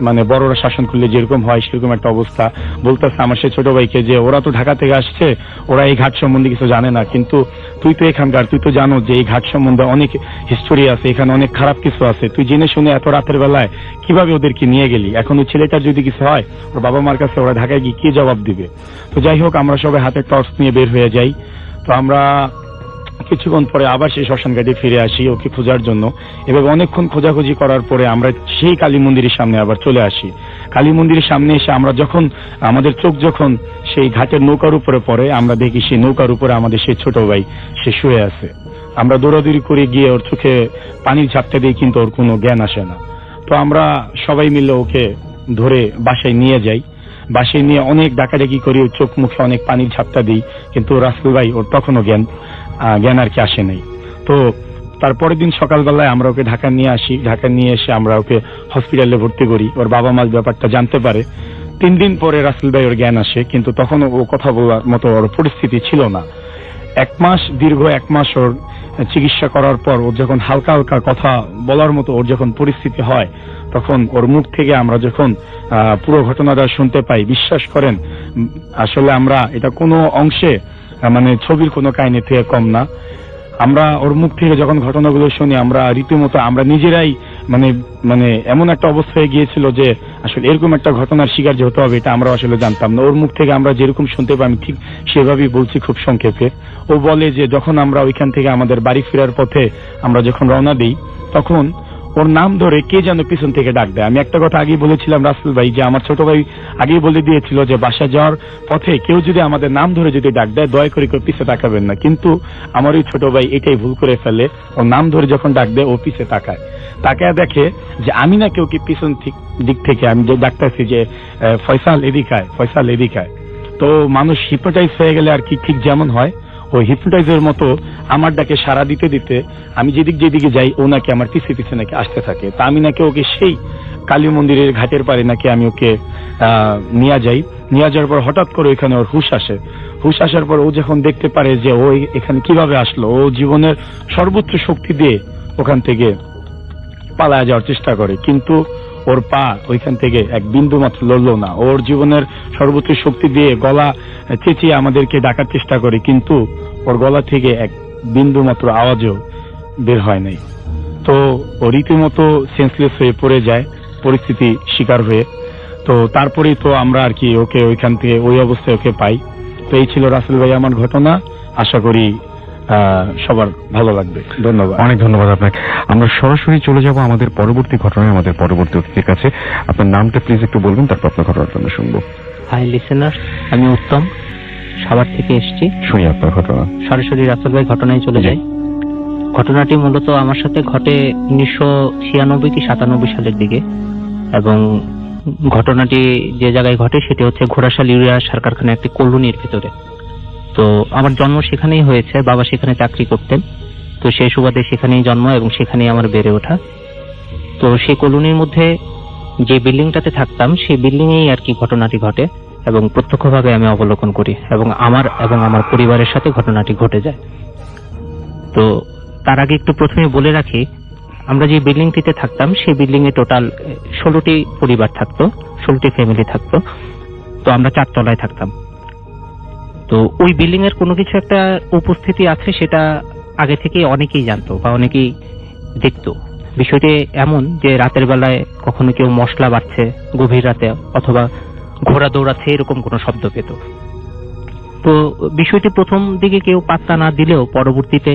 মানে বড়রা শাসন করলে যেরকম হয় সেরকম একটা অবস্থা। বলতেছে আমার সে ছোট ভাইকে যে ওরা তো ঢাকা থেকে আসছে, ওরা এই ঘাট সম্বন্ধে কিছু জানে না, কিন্তু তুই তো এখানকার, তুই তো জানো যে এই ঘাট সম্বন্ধে অনেক হিস্টোরি আছে, এখানে অনেক খারাপ কিছু আছে, তুই জেনে শুনে এত রাতের বেলায় কিভাবে ওদেরকে নিয়ে গেলি? এখন ওই ছেলেটার যদি কিছু হয় ওর বাবা মার কাছে ওরা ঢাকায় গিয়ে কি জবাব দিবে? তো যাই হোক, আমরা সবাই হাতে টর্চ নিয়ে বের হয়ে যাই। তো আমরা কিছুক্ষণ পরে আবার সেই শ্মশান ঘাটে ফিরে আসি ওকে খোঁজার জন্য। এভাবে অনেকক্ষণ খোঁজাখুঁজি করার পরে আমরা সেই কালী মন্দিরের সামনে আবার চলে আসি। কালী মন্দিরের সামনে এসে আমরা যখন আমাদের চোখ যখন সেই ঘাটের নৌকার উপরে পড়ে, আমরা দেখি সেই নৌকার উপরে আমাদের সেই ছোট ভাই সে শুয়ে আছে। আমরা দৌড়াদৌড়ি করে গিয়ে ওর চোখে পানির ঝাপটা দিই, কিন্তু ওর কোনো জ্ঞান আসে না। তো আমরা সবাই মিলে ওকে ধরে বাসায় নিয়ে যাই। বাসায় নিয়ে অনেক ডাকাডাকি করি, চোখ মুখে অনেক পানির ঝাপটা দিই, কিন্তু রাসেল ভাই ওর তখনও জ্ঞান আর কি আসে নাই। তো তারপরের দিন সকালবেলায় আমরা ওকে ঢাকা নিয়ে আসি। ঢাকা নিয়ে এসে আমরা ওকে হসপিটালে ভর্তি করি। ওর বাবা মা ব্যাপারটা জানতে পারে। 3 দিন পরে রাসেল ভাই ওর জ্ঞান আসে, কিন্তু তখনও ও কথা বলার মতো ওর পরিস্থিতি ছিল না। দীর্ঘ এক মাস ওর চিকিৎসা করার পর ও যখন হালকা হালকা কথা বলার মতো ওর যখন পরিস্থিতি হয়, তখন ওর মুখ থেকে আমরা যখন পুরো ঘটনাটা শুনতে পাই, বিশ্বাস করেন আসলে আমরা এটা কোনো অংশে মানে ছবির কোনো কাহিনী থেকে কম না। আমরা ওর মুখ থেকে যখন ঘটনাগুলো শুনি, আমরা রীতিমতো আমরা নিজেরাই মানে এমন একটা অবস্থা হয়ে গিয়েছিল যে আসলে এরকম একটা ঘটনার শিকার যে হতে হবে এটা আমরা আসলে জানতাম না। ওর মুখ থেকে আমরা যেরকম শুনতে পাই আমি ঠিক সেভাবেই বলছি খুব সংক্ষেপে। ও বলে যে যখন আমরা ওইখান থেকে আমাদের বাড়ি ফেরার পথে আমরা যখন রওনা দিই, তখন ওর নাম ধরে কে যেন পিছন থেকে ডাক দেয়। আমি একটা কথা আগেই বলেছিলাম রাসেল ভাই, যে আমার ছোট ভাই আগেই বলে দিয়েছিল যে বাসা যাওয়ার পথে কেউ যদি আমাদের নাম ধরে যদি ডাক দেয়, দয়া করে কেউ পিছে তাকাবেন না। কিন্তু আমার ওই ছোট ভাই এটাই ভুল করে ফেলে। ওর নাম ধরে যখন ডাক দেয় ও পিছে তাকায় দেখে যে আমি না কেউ কি পিছন দিক থেকে আমি যে ডাকতেছি যে ফয়সাল এদিকায়। তো মানুষ হিপনোটাইজ হয়ে গেলে আর কি ঠিক যেমন হয়, ওই হিপনোটাইজের মতো আমার ডাকে সাড়া দিতে দিতে আমি যেদিকে যাই ও নাকি আমার পিছে নাকি আসতে থাকে। তা আমি নাকি ওকে সেই কালী মন্দিরের ঘাটের পারে নাকি আমি ওকে নিয়ে যাওয়ার পর হঠাৎ করে ওইখানে ওর হুশ আসার পর ও যখন দেখতে পারে যে ও এখানে কিভাবে আসলো, ও জীবনের সর্বোচ্চ শক্তি দিয়ে ওখান থেকে পালায়া যাওয়ার চেষ্টা করে, কিন্তু ওর পা ওইখান থেকে এক বিন্দু মাত্র লড়লো না। ওর জীবনের সর্বোচ্চ শক্তি দিয়ে গলা চেঁচিয়ে আমাদেরকে ডাকার চেষ্টা করে, কিন্তু ওর গলা থেকে এক বিন্দু মাত্র আওয়াজও বের হয় নাই। তো ও রীতিমতো সেন্সলেস হয়ে পড়ে যায় পরিস্থিতি শিকার হয়ে। তো তারপরেই তো আমরা আর কি ওকে ওইখান থেকে ওই অবস্থায় ওকে পাই। তো এই ছিল রাসেল ভাই আমার ঘটনা। আশা করি সবার ভালো লাগবে। ধন্যবাদ। অনেক ধন্যবাদ আপনাকে। আমরা সরাসরি চলে যাব আমাদের পরবর্তী ঘটনায়, আমাদের পরবর্তী অতিথির কাছে। আপনার নামটা প্লিজ একটু বলবেন, তারপর আপনার ঘটনাটা আমরা শুনবো। হাই লিসেনার, আমি উত্তম, সাভার থেকে এসেছি। শুনি আপনার ঘটনা। সরাসরি রাসেল ভাই ঘটনায় চলে যাই। ঘটনাটি মূলত আমার সাথে ঘটে 1996 কি 97 সালের দিকে, এবং ঘটনাটি যে জায়গায় ঘটে সেটি হচ্ছে ঘোড়াশাল ইউরিয়া সার কারখানার একটি কলোনির ভেতরে। তো আমার জন্ম সেখানেই হয়েছে, বাবা সেখানে চাকরি করতেন। তো সেই সুবাদে সেখানেই জন্ম এবং সেখানেই আমার বেড়ে ওঠা। তো সেই কলোনির মধ্যে যে বিল্ডিংটাতে থাকতাম সেই বিল্ডিং এই আর কি ঘটনাটি ঘটে, এবং প্রত্যক্ষভাবে আমি অবলোকন করি, এবং আমার পরিবারের সাথে ঘটনাটি ঘটে যায়। তো তার আগে একটু প্রথমে বলে রাখি, আমরা যে বিল্ডিংটিতে থাকতাম সেই বিল্ডিং এ টোটাল 16টি পরিবার থাকতো, 16টি ফ্যামিলি থাকতো। তো আমরা 4 তলায় থাকতাম। তো ওই বিল্ডিং এর কোনো কিছু একটা উপস্থিতি আছে সেটা আগে থেকে অনেকেই জানতো বা অনেকেই দেখতো। বিষয়টি এমন যে রাতের বেলায় কখনো কেউ মশলা বাটছে গভীর রাতে, অথবা ঘোড়া দৌড়াচ্ছে, এরকম কোনো শব্দ পেত। তো বিষয়টি প্রথম দিকে কেউ পাত্তা না দিলেও পরবর্তীতে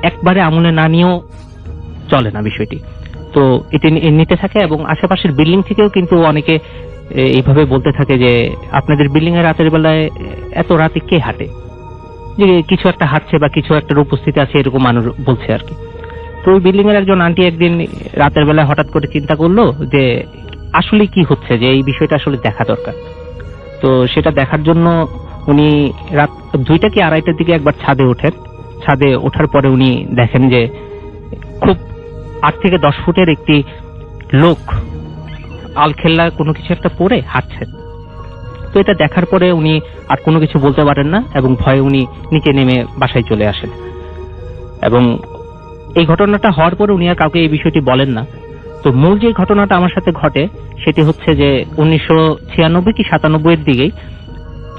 একবারে আমলে না নিয়েও চলে না বিষয়টি। তো এটি নিতে থাকে, এবং আশেপাশের বিল্ডিং থেকেও কিন্তু অনেকে এইভাবে বলতে থাকে যে আপনাদের বিল্ডিং এর রাতের বেলায় এত রাতে কে হাঁটে। যে কিছু একটা হাঁটছে বা কিছু একটা উপস্থিতি আছে এরকম মানুষ বলছে আর কি। তো ওই বিল্ডিং এর একজন আন্টি একদিন রাতের বেলায় হঠাৎ করে চিন্তা করলো যে আসলে কি হচ্ছে, যে এই বিষয়টা আসলে দেখা দরকার। তো সেটা দেখার জন্য উনি রাত 2টা কি 2:30টার দিকে একবার ছাদে ওঠেন। ছাদে ওঠার পরে উনি দেখেন যে খুব 8 থেকে 10 ফুটের একটি লোক আলখেল্লা কোনো কিছু একটা পরে হাঁটছেন। তো এটা দেখার পরে উনি আর কোনো কিছু বলতে পারেন না এবং ভয়ে উনি নিচে নেমে বাসায় চলে আসেন। এবং এই ঘটনাটা হওয়ার পরে উনি আর কাউকে এই বিষয়টি বলেন না। তো মূল যে ঘটনাটা আমার সাথে ঘটে সেটি হচ্ছে যে 1996 কি 97 এর দিকেই,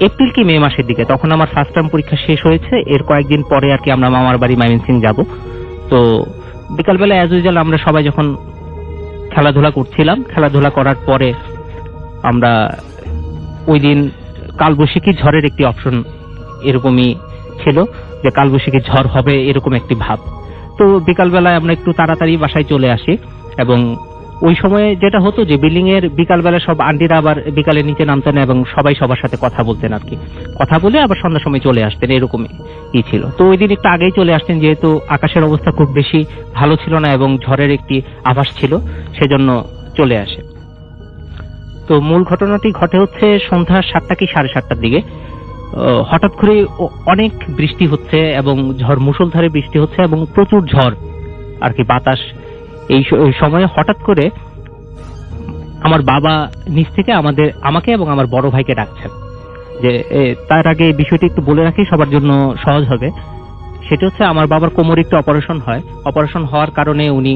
এপ্রিল কি মে মাসের দিকে, তখন আমার ফার্স্ট টার্ম পরীক্ষা শেষ হয়েছে। এর কয়েকদিন পরে আর কি আমরা মামার বাড়ি ময়মনসিংহ যাব। তো বিকালবেলা অ্যাজ ইউজুয়াল আমরা সবাই যখন খেলাধুলা করছিলাম, খেলাধুলা করার পরে আমরা ওই দিন কালবৈশাখী ঝড়ের একটি অপশন এরকমই ছিল যে কালবৈশাখী ঝড় হবে এরকম একটি ভাব। তো বিকালবেলায় আমরা একটু তাড়াতাড়ি বাসায় চলে আসি এবং ওই সময়ে যেটা হতো যে বিল্ডিং এর বিকালবেলা সব আন্টিরা আবার বিকালে নিচে নামতেন এবং সবাই সবার সাথে কথা বলতেন আর কি, কথা বলে আবার সন্ধ্যার সময় চলে আসতেন, এরকমই ছিল। তো ওই দিন একটু আগেই চলে আসতেন যেহেতু আকাশের অবস্থা খুব বেশি ভালো ছিল না এবং ঝড়ের একটি আভাস ছিল, সেজন্য চলে আসে। তো মূল ঘটনাটি ঘটে হচ্ছে সন্ধ্যা 7টা কি 7:30টার দিকে। হঠাৎ করে অনেক বৃষ্টি হচ্ছে এবং ঝড় মুষলধারে বৃষ্টি হচ্ছে এবং প্রচুর ঝড় আর কি, বাতাস। এই সময়ে হঠাৎ করে আমার বাবা নিচ থেকে আমাকে এবং আমার বড় ভাইকে ডাকছেন। যে তার আগে এই বিষয়টি একটু বলে রাখি সবার জন্য সহজ হবে। সেটা হচ্ছে আমার বাবার কোমরে একটু অপারেশন হয়। অপারেশন হওয়ার কারণে উনি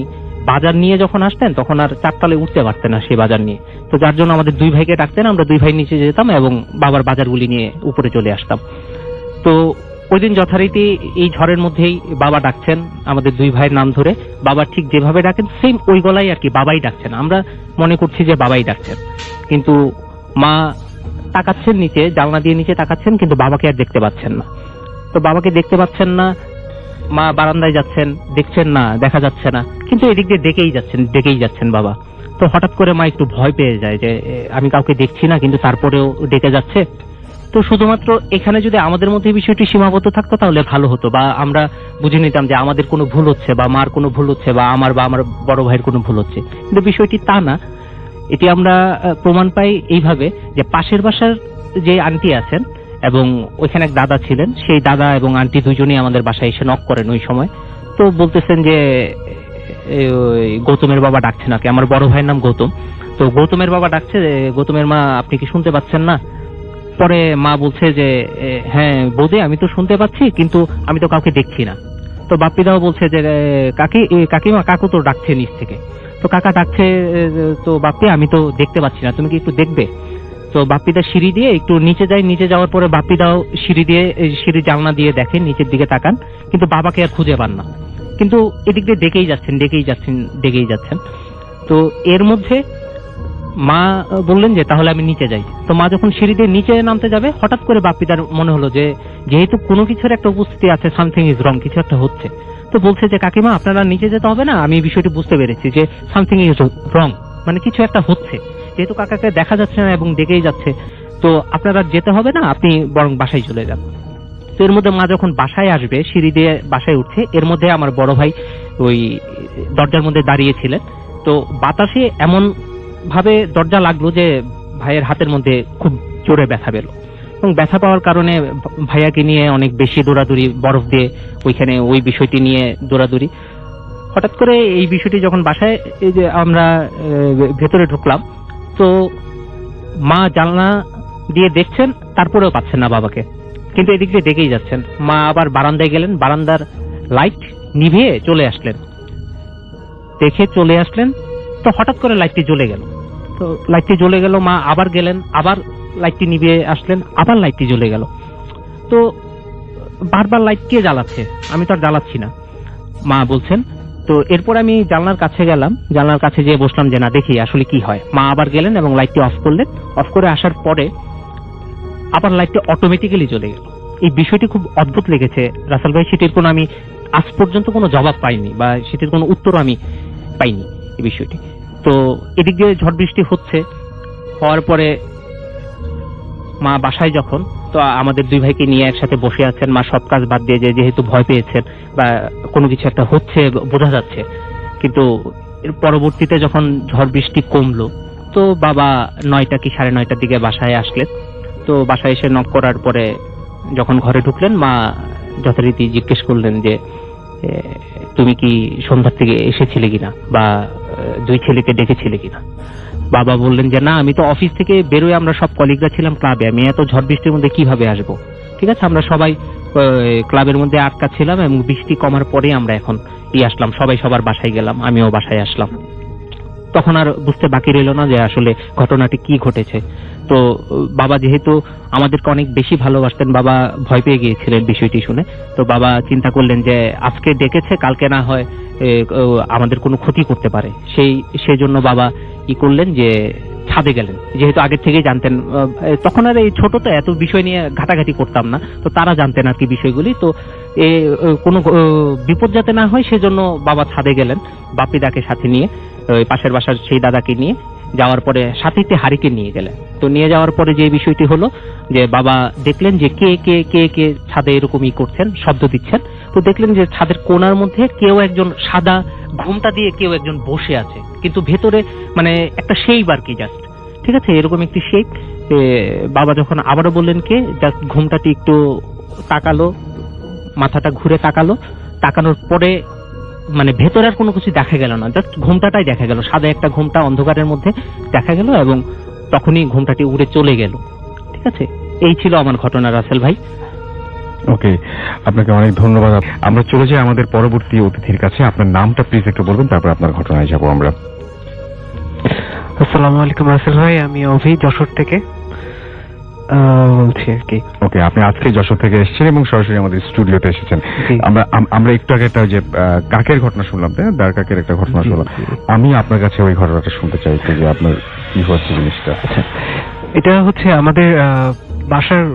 বাজার নিয়ে যখন আসতেন তখন আর 4 তলায় উঠতে পারতেন না সেই বাজার নিয়ে। তো যার জন্য আমাদের 2 ভাইকে ডাকতেন, আমরা 2 ভাই নিচে যেতাম এবং বাবার বাজারগুলি নিয়ে উপরে চলে আসতাম। তো ওই দিন যথারীতি এই ঝড়ের মধ্যেই বাবা ডাকছেন আমাদের 2 ভাইয়ের নাম ধরে। বাবা ঠিক যেভাবে ডাকেন সেম ওই গলায় আর কি বাবাই ডাকছেন। আমরা মনে করছি যে বাবাই ডাকছেন, কিন্তু মা তাকাচ্ছেন নিচে, জানলা দিয়ে নিচে তাকাচ্ছেন, কিন্তু বাবাকে আর দেখতে পাচ্ছেন না। তো বাবাকে দেখতে পাচ্ছেন না, মা বারান্দায় যাচ্ছেন, দেখছেন না, দেখা যাচ্ছে না, কিন্তু এদিক দিয়ে ডেকেই যাচ্ছেন বাবা। তো হঠাৎ করে মা একটু ভয় পেয়ে যায় যে আমি কাউকে দেখছি না কিন্তু তারপরেও ডেকে যাচ্ছে। তো শুধুমাত্র এখানে যদি আমাদের মধ্যে বিষয়টি সীমাবদ্ধ থাকতো তাহলে ভালো হতো, বা আমরা বুঝে নিতাম যে আমাদের কোনো ভুল হচ্ছে বা মার কোনো ভুল হচ্ছে বা আমার বড় ভাইয়ের কোনো ভুল হচ্ছে, কিন্তু বিষয়টি তা না। এটি আমরা প্রমাণ পাই এইভাবে যে পাশের বাসার যে আন্টি আছেন এবং ওইখানে এক দাদা ছিলেন, সেই দাদা এবং আন্টি দুজনেই আমাদের বাসায় এসে নক করেন ওই সময়। তো বলতেছেন যে গৌতমের বাবা ডাকছে নাকি, আমার বড় ভাইয়ের নাম গৌতম। তো গৌতমের বাবা ডাকছে, গৌতমের মা আপনি কি শুনতে পাচ্ছেন না? পরে মা বলছে যে হ্যাঁ বৌদি আমি তো শুনতে পাচ্ছি কিন্তু আমি তো কাউকে দেখছি না। তো বাপ্পিদাও বলছে যে কাকিমা কাকু তো ডাকছে নিচ থেকে। তো কাকা ডাকছে, তো বাপ্পি আমি তো দেখতে পাচ্ছি না, তুমি কি একটু দেখবে? তো বাপ্পিদা সিঁড়ি দিয়ে একটু নিচে যায়, নিচে যাওয়ার পরে বাপ্পিদাও সিঁড়ি জানলা দিয়ে দেখেন, নিচের দিকে তাকান, কিন্তু বাবাকে আর খুঁজে পান না, কিন্তু এদিক দিয়ে ডেকেই যাচ্ছেন। তো এর মধ্যে মা বললেন যে তাহলে আমি নিচে যাই। তো মা যখন সিঁড়ি দিয়ে নিচে নামতে যাবে হঠাৎ করে বাপ্পিদার মনে হলো যে যেহেতু কোনো কিছুর একটা উপস্থিতি আছে, সামথিং ইজ রং, কিছু একটা হচ্ছে। তো বলছে যে কাকিমা আপনারা নিচে যেতে হবে না, আমি এই বিষয়টি বুঝতে পেরেছি যে সামথিং ইজ রং, মানে কিছু একটা হচ্ছে, যেহেতু কাকাকে দেখা যাচ্ছে না এবং ডেকেই যাচ্ছে, তো আপনারা যেতে হবে না, আপনি বরং বাসায় চলে যান। তো এর মধ্যে মা যখন বাসায় আসবে, সিঁড়ি দিয়ে বাসায় উঠছে, এর মধ্যে আমার বড় ভাই ওই দরজার মধ্যে দাঁড়িয়েছিলেন। তো বাতাসে এমন ভাবে দরজা লাগলো যে ভাইয়ের হাতের মধ্যে খুব জোরে ব্যথা পেল, এবং ব্যথা পাওয়ার কারণে ভাইয়াকে নিয়ে অনেক বেশি দৌড়াদৌড়ি, বরফ দিয়ে ওইখানে ওই বিষয়টি নিয়ে দৌড়াদৌড়ি। হঠাৎ করে এই বিষয়টি যখন বাসায় এই যে আমরা ভেতরে ঢুকলাম, তো মা জানলা দিয়ে দেখছেন, তারপরেও পাচ্ছেন না বাবাকে, কিন্তু এদিক দিয়ে দেখেই যাচ্ছেন। মা আবার বারান্দায় গেলেন, বারান্দার লাইট নিভিয়ে চলে আসলেন, তো হঠাৎ করে লাইটটি জ্বলে গেল। মা আবার গেলেন, আবার লাইটটি নিভিয়ে আসলেন, আবার লাইটটি জ্বলে গেল। তো বারবার লাইট কে জ্বালাচ্ছে, আমি তো আর জ্বালাচ্ছি না, মা বলছেন। তো এরপর আমি জানলার কাছে গেলাম, জানলার কাছে যেয়ে বসলাম যে না দেখি আসলে কি হয়। মা আবার গেলেন এবং লাইটটি অফ করলেন। অফ করে আসার পরে আবার লাইটটি অটোমেটিক্যালি জ্বলে গেল। এই বিষয়টি খুব অদ্ভুত লেগেছে রাসেল ভাই, সেটির কোনো আমি আজ পর্যন্ত কোনো জবাব পাইনি বা সেটির কোনো উত্তর আমি পাইনি এই বিষয়টি। তো এদিক দিয়ে ঝড় বৃষ্টি হওয়ার পরে মা বাসায় যখন, তো আমাদের দুই ভাইকে নিয়ে একসাথে বসে আছেন, মা সব কাজ বাদ দিয়ে যেহেতু ভয় পেয়েছেন বা কোনো কিছু একটা হচ্ছে বোঝা যাচ্ছে। কিন্তু এর পরবর্তীতে যখন ঝড় বৃষ্টি কমলো, তো বাবা 9টা কি 9:30টার দিকে বাসায় আসলেন। তো বাসায় এসে নক করার পরে যখন ঘরে ঢুকলেন, মা যথারীতি জিজ্ঞেস করলেন যে তুমি কি সন্ধ্যার থেকে এসেছিলে কিনা বা দুই ছেলেকে ডেকেছিলে কিনা। বাবা বললেন যে না, আমি তো অফিস থেকে বেরোয় আমরা সব কলিগরা ছিলাম ক্লাবে, আমি এত ঝড় বৃষ্টির মধ্যে কিভাবে আসবো। ঠিক আছে, আমরা সবাই ক্লাবের মধ্যে আটকা ছিলাম এবং বৃষ্টি কমার পরে আমরা এখন আসলাম, সবাই সবার বাসায় গেলাম, আমিও বাসায় আসলাম। তখন আর বুঝতে বাকি রইল না যে আসলে ঘটনাটি কি ঘটেছে। তো বাবা যেহেতু আমাদেরকে অনেক বেশি ভালোবাসতেন, বাবা ভয় পেয়ে গিয়েছিলেন বিষয়টি শুনে। তো বাবা চিন্তা করলেন যে আজকে ডেকেছে, কালকে না হয় আমাদের কোনো ক্ষতি করতে পারে, সেই জন্য বাবা করলেন যে ছাদে গেলেন। যেহেতু আগে থেকেই জানতেন, তখন আর এই ছোট তো এত বিষয় নিয়ে ঘাটাঘাটি করতাম না, তো তারা জানতেন আর কি বিষয়গুলি। তো কোনো বিপদ যাতে না হয় সেজন্য বাবা ছাদে গেলেন বাপিদাকে সাথে নিয়ে, ওই পাশের বাসার সেই দাদাকে নিয়ে। যাওয়ার পরে সাথীতে হারিকে নিয়ে গেলেন। তো নিয়ে যাওয়ার পরে যে বিষয়টি হলো যে বাবা দেখলেন যে কে কে কে কে ছাদে এরকমই করছেন, শব্দ দিচ্ছেন। তো দেখলেন যে ছাদের কোণার মধ্যে কেউ একজন সাদা ঘুমটা দিয়ে কেউ একজন বসে আছে, কিন্তু ভেতরে মানে একটা শেপ আর কি, জাস্ট ঠিক আছে এরকম একটি শেপ। বাবা যখন আবারও বললেন কে, জাস্ট ঘুমটাটি একটু তাকালো, মাথাটা ঘুরে তাকালো, তাকানোর পরে মানে ভেতরে আর কোনো কিছু দেখা গেল না, জাস্ট ঘুমটাটাই দেখা গেল, সাদা একটা ঘুমটা অন্ধকারের মধ্যে দেখা গেল এবং তখনই ঘুমটাটি উড়ে চলে গেল। ঠিক আছে, এই ছিল আমার ঘটনা রাসেল ভাই। ওকে, আপনাকে অনেক ধন্যবাদ। আমরা চলে যাই আমাদের পরবর্তী অতিথির কাছে। আপনার নামটা প্লিজ একটু বলবেন, তারপর আপনার ঘটনায় যাব আমরা। আসসালামু আলাইকুম রাসেল ভাই, আমি অভি যশোর থেকে বলছি আর কি। ওকে, আপনি আজকে যশোর থেকে এসেছেন এবং সরাসরি আমাদের স্টুডিওতে এসেছেন। আমরা একটু আগে একটা যে কাকের ঘটনা শুনলাম, তাই দাঁড় কাকের একটা ঘটনা শুনলাম, আমি আপনার কাছে ওই ঘটনাটা শুনতে চাই যে আপনার কি হচ্ছে জিনিসটা। এটা হচ্ছে আমাদের বাসার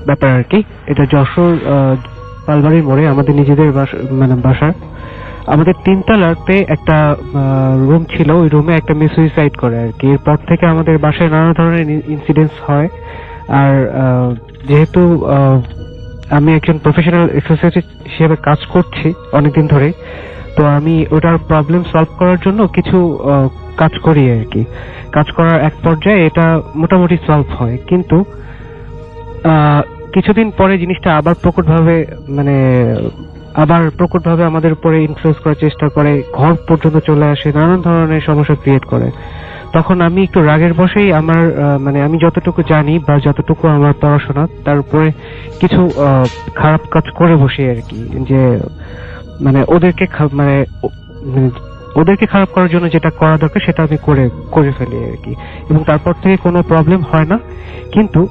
ব্যাপার আর কি। এটা যশোর পালবাড়ির মোড়ে আমাদের নিজেদের মানে বাসার আমাদের 3 তলাতে একটা রুম ছিল, ওই রুমে একটা মেয়ে সুইসাইড করে আর কি। এরপর থেকে আমাদের বাসায় নানা ধরনের ইনসিডেন্টস হয়। আর যেহেতু আমি একজন প্রফেশনাল এক্সারসাইজ হিসেবে কাজ করছি অনেকদিন ধরে, তো আমি ওটার প্রবলেম সলভ করার জন্য কিছু কাজ করি আর কি। কাজ করার এক পর্যায়ে এটা মোটামুটি সলভ হয়, কিন্তু কিছুদিন পরে জিনিসটা আবার প্রকটভাবে আমাদের উপরে ইনফ্লুয়েন্স করার চেষ্টা করে, ঘর পর্যন্ত চলে আসে, নানান ধরনের সমস্যা ক্রিয়েট করে। তখন আমি একটু রাগের বশেই আমার আমি যতটুকু জানি বা যতটুকু আমার পড়াশোনা, তার উপরে কিছু খারাপ কাজ করে বসি আর কি, যে ওদেরকে খারাপ করার জন্য যেটা করা দরকার সেটা আমি করে ফেলি আর কি। এবং তারপর থেকে কোনো প্রবলেম হয় না। কিন্তু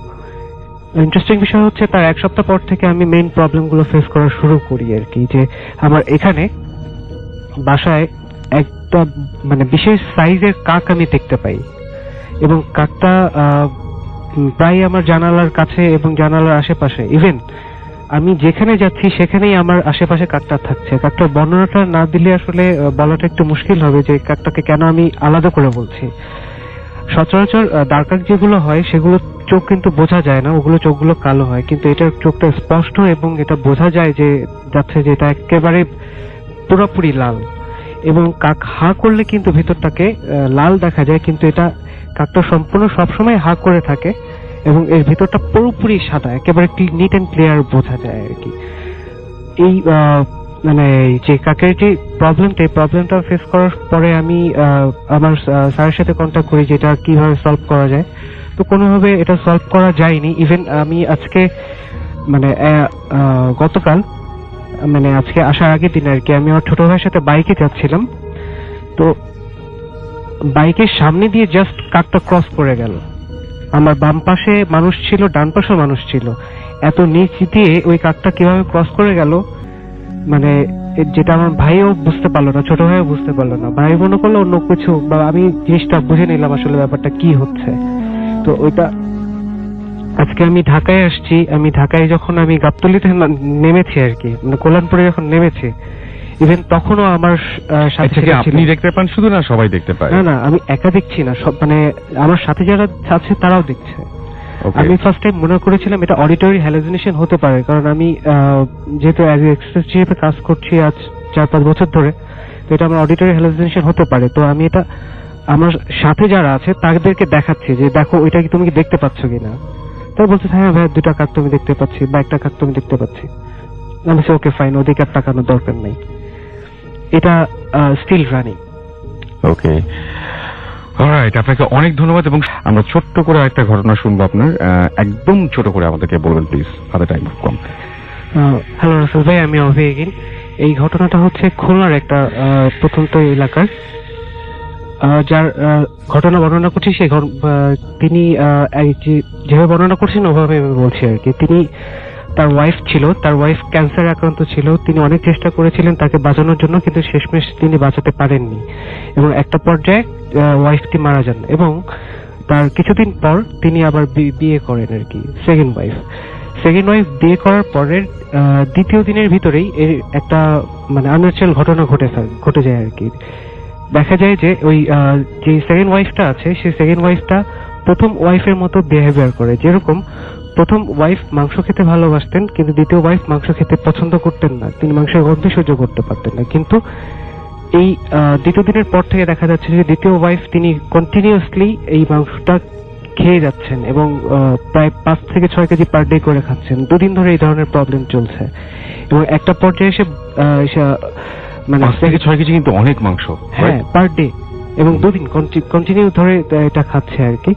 ইন্টারেস্টিং বিষয় হচ্ছে তার 1 সপ্তাহ পর থেকে আমি মেইন প্রবলেম গুলো ফেস করা শুরু করি আর কি। যে আমার এখানে বাসায় একটা বিশেষ সাইজের কাক আমি দেখতে পাই, এবং কাকটা প্রায় আমার জানালার কাছে এবং জানালার আশেপাশে, ইভেন আমি যেখানে যাচ্ছি সেখানেই আমার আশেপাশে কাকটা থাকছে। কাকটার বর্ণনাটা না দিলে আসলে বলাটা একটু মুশকিল হবে যে কাকটাকে কেন আমি আলাদা করে বলছি। সচরাচর দাঁড়কাক যেগুলো হয় সেগুলো চোখ কিন্তু বোঝা যায় না, ওগুলো চোখগুলো কালো হয়, কিন্তু এটার চোখটা স্পষ্ট এবং এটা বোঝা যায় যে যাচ্ছে যে এটা একেবারে পুরোপুরি লাল। এবং কাক হা করলে কিন্তু ভিতরটাকে লাল দেখা যায়, কিন্তু এটা কাকটা সম্পূর্ণ সবসময় হা করে থাকে এবং এর ভিতরটা পুরোপুরি সাদা, একেবারে নিট অ্যান্ড ক্লিয়ার বোঝা যায় আর কি। এই যে কাকের যে প্রবলেমটা ফেস করার পরে আমি আমার স্যারের সাথে কন্ট্যাক্ট করি যে এটা কিভাবে সলভ করা যায়। তো কোনোভাবে এটা সলভ করা যায়নি। ইভেন আমি আজকে গতকাল আজকে আসার আগের দিন আর কি, আমি আমার ছোট ভাইয়ের সাথে বাইকে যাচ্ছিলাম। তো বাইকের সামনে দিয়ে জাস্ট কাকটা ক্রস করে গেল। আমার বাম পাশে মানুষ ছিল, ডান পাশে মানুষ ছিল, এত নিচ দিয়ে ওই কাকটা কিভাবে ক্রস করে গেল যেটা আমার ভাইও বুঝতে পারলো না, ছোট ভাইও বুঝতে পারলো না। ভাই মনে করলো অন্য কিছু, বা আমি জিনিসটা বুঝে নিলাম আসলে ব্যাপারটা কি হচ্ছে। তো ওইটা আজকে আমি ঢাকায় আসছি, আমি ঢাকায় যখন আমি গাবতলীতে নেমেছি আর কি, কল্যাণপুরে যখন নেমেছি, ইভেন তখনও আমার সাথে আপনি দেখতে পান শুধু, না সবাই দেখতে পায়? না, আমি একা দেখছি না, সব আমার সাথে যারা আছে তারাও দেখছে। Okay. আমি ফার্স্ট টাইম মনে করেছিলাম এটা অডিটরি হ্যালুসিনেশন হতে পারে, কারণ আমি যেহেতু অ্যাজ এক্সপ্রেস হিসেবে কাজ করছি আজ 4-5 বছর ধরে, তো এটা আমার অডিটরি হ্যালুসিনেশন হতে পারে। তো আমি এটা আমার সাথে যারা আছে তাদেরকে দেখাচ্ছি যে দেখো ওইটা কি তুমি কি দেখতে পাচ্ছ কিনা। তাই বলছে হ্যাঁ ভাই 2টা কাক তুমি দেখতে পাচ্ছি বা 1টা কাক তুমি দেখতে পাচ্ছি। আমি বলছি ওকে ফাইন, ওদিকে আর তাকানোর দরকার নেই, এটা স্টিল রানিং। ওকে, অলরাইট, আপনাকে অনেক ধন্যবাদ। এবং আমরা ছোট্ট করে একটা ঘটনা শুনবো আপনার, একদম ছোট করে আমাদেরকে বলবেন প্লিজ, হাতে টাইম কম। হ্যালো রাসেল ভাই, আমি অভি এগিন। এই ঘটনাটা হচ্ছে খুলনার একটা প্রত্যন্ত এলাকার, যার ঘটনা বর্ণনা করছি সেই তিনি যেভাবে বর্ণনা করছেন ওভাবে আমি বলছি আর কি। তিনি তার ওয়াইফ ছিল, তার ওয়াইফ ক্যান্সার আক্রান্ত ছিল, তিনি অনেক চেষ্টা করেছিলেন তাকে বাঁচানোর জন্য, কিন্তু শেষমেশ তিনি বাঁচাতে পারেননি এবং একটা পর্যায়ে ওয়াইফটি মারা যান এবং তার কিছুদিন পর তিনি আবার বিয়ে করেন আর কি, সেকেন্ড ওয়াইফ বিয়ে করার পরের দ্বিতীয় দিনের ভিতরেই এর একটা মানে আনন্যাচারাল ঘটনা ঘটে যায় আর কি। দেখা যায় যে ওই যে সেকেন্ড ওয়াইফটা আছে সেই সেকেন্ড ওয়াইফটা প্রথম ওয়াইফের মতো বিহেভিয়ার করে। যেরকম প্রথম ওয়াইফ মাংস খেতে ভালোবাসতেন, কিন্তু দ্বিতীয় ওয়াইফ মাংস খেতে পছন্দ করতেন না, তিনি মাংসের গন্ধ সহ্য করতে পারতেন না। কিন্তু এই দ্বিতীয় দিনের পর থেকে দেখা যাচ্ছে যে দ্বিতীয় ওয়াইফ তিনি কন্টিনিউয়াসলি এই মাংসটা খেয়ে যাচ্ছেন এবং প্রায় 5 থেকে 6 কেজি পার ডে করে খাচ্ছেন। 2 দিন ধরে এই ধরনের প্রবলেম চলছে এবং একটা পর্যায়ে এসে মানে 5 থেকে 6 কেজি কিন্তু অনেক মাংস, হ্যাঁ, পার ডে, এবং 2 দিন কন্টিনিউ ধরে এটা খাচ্ছে আর কি।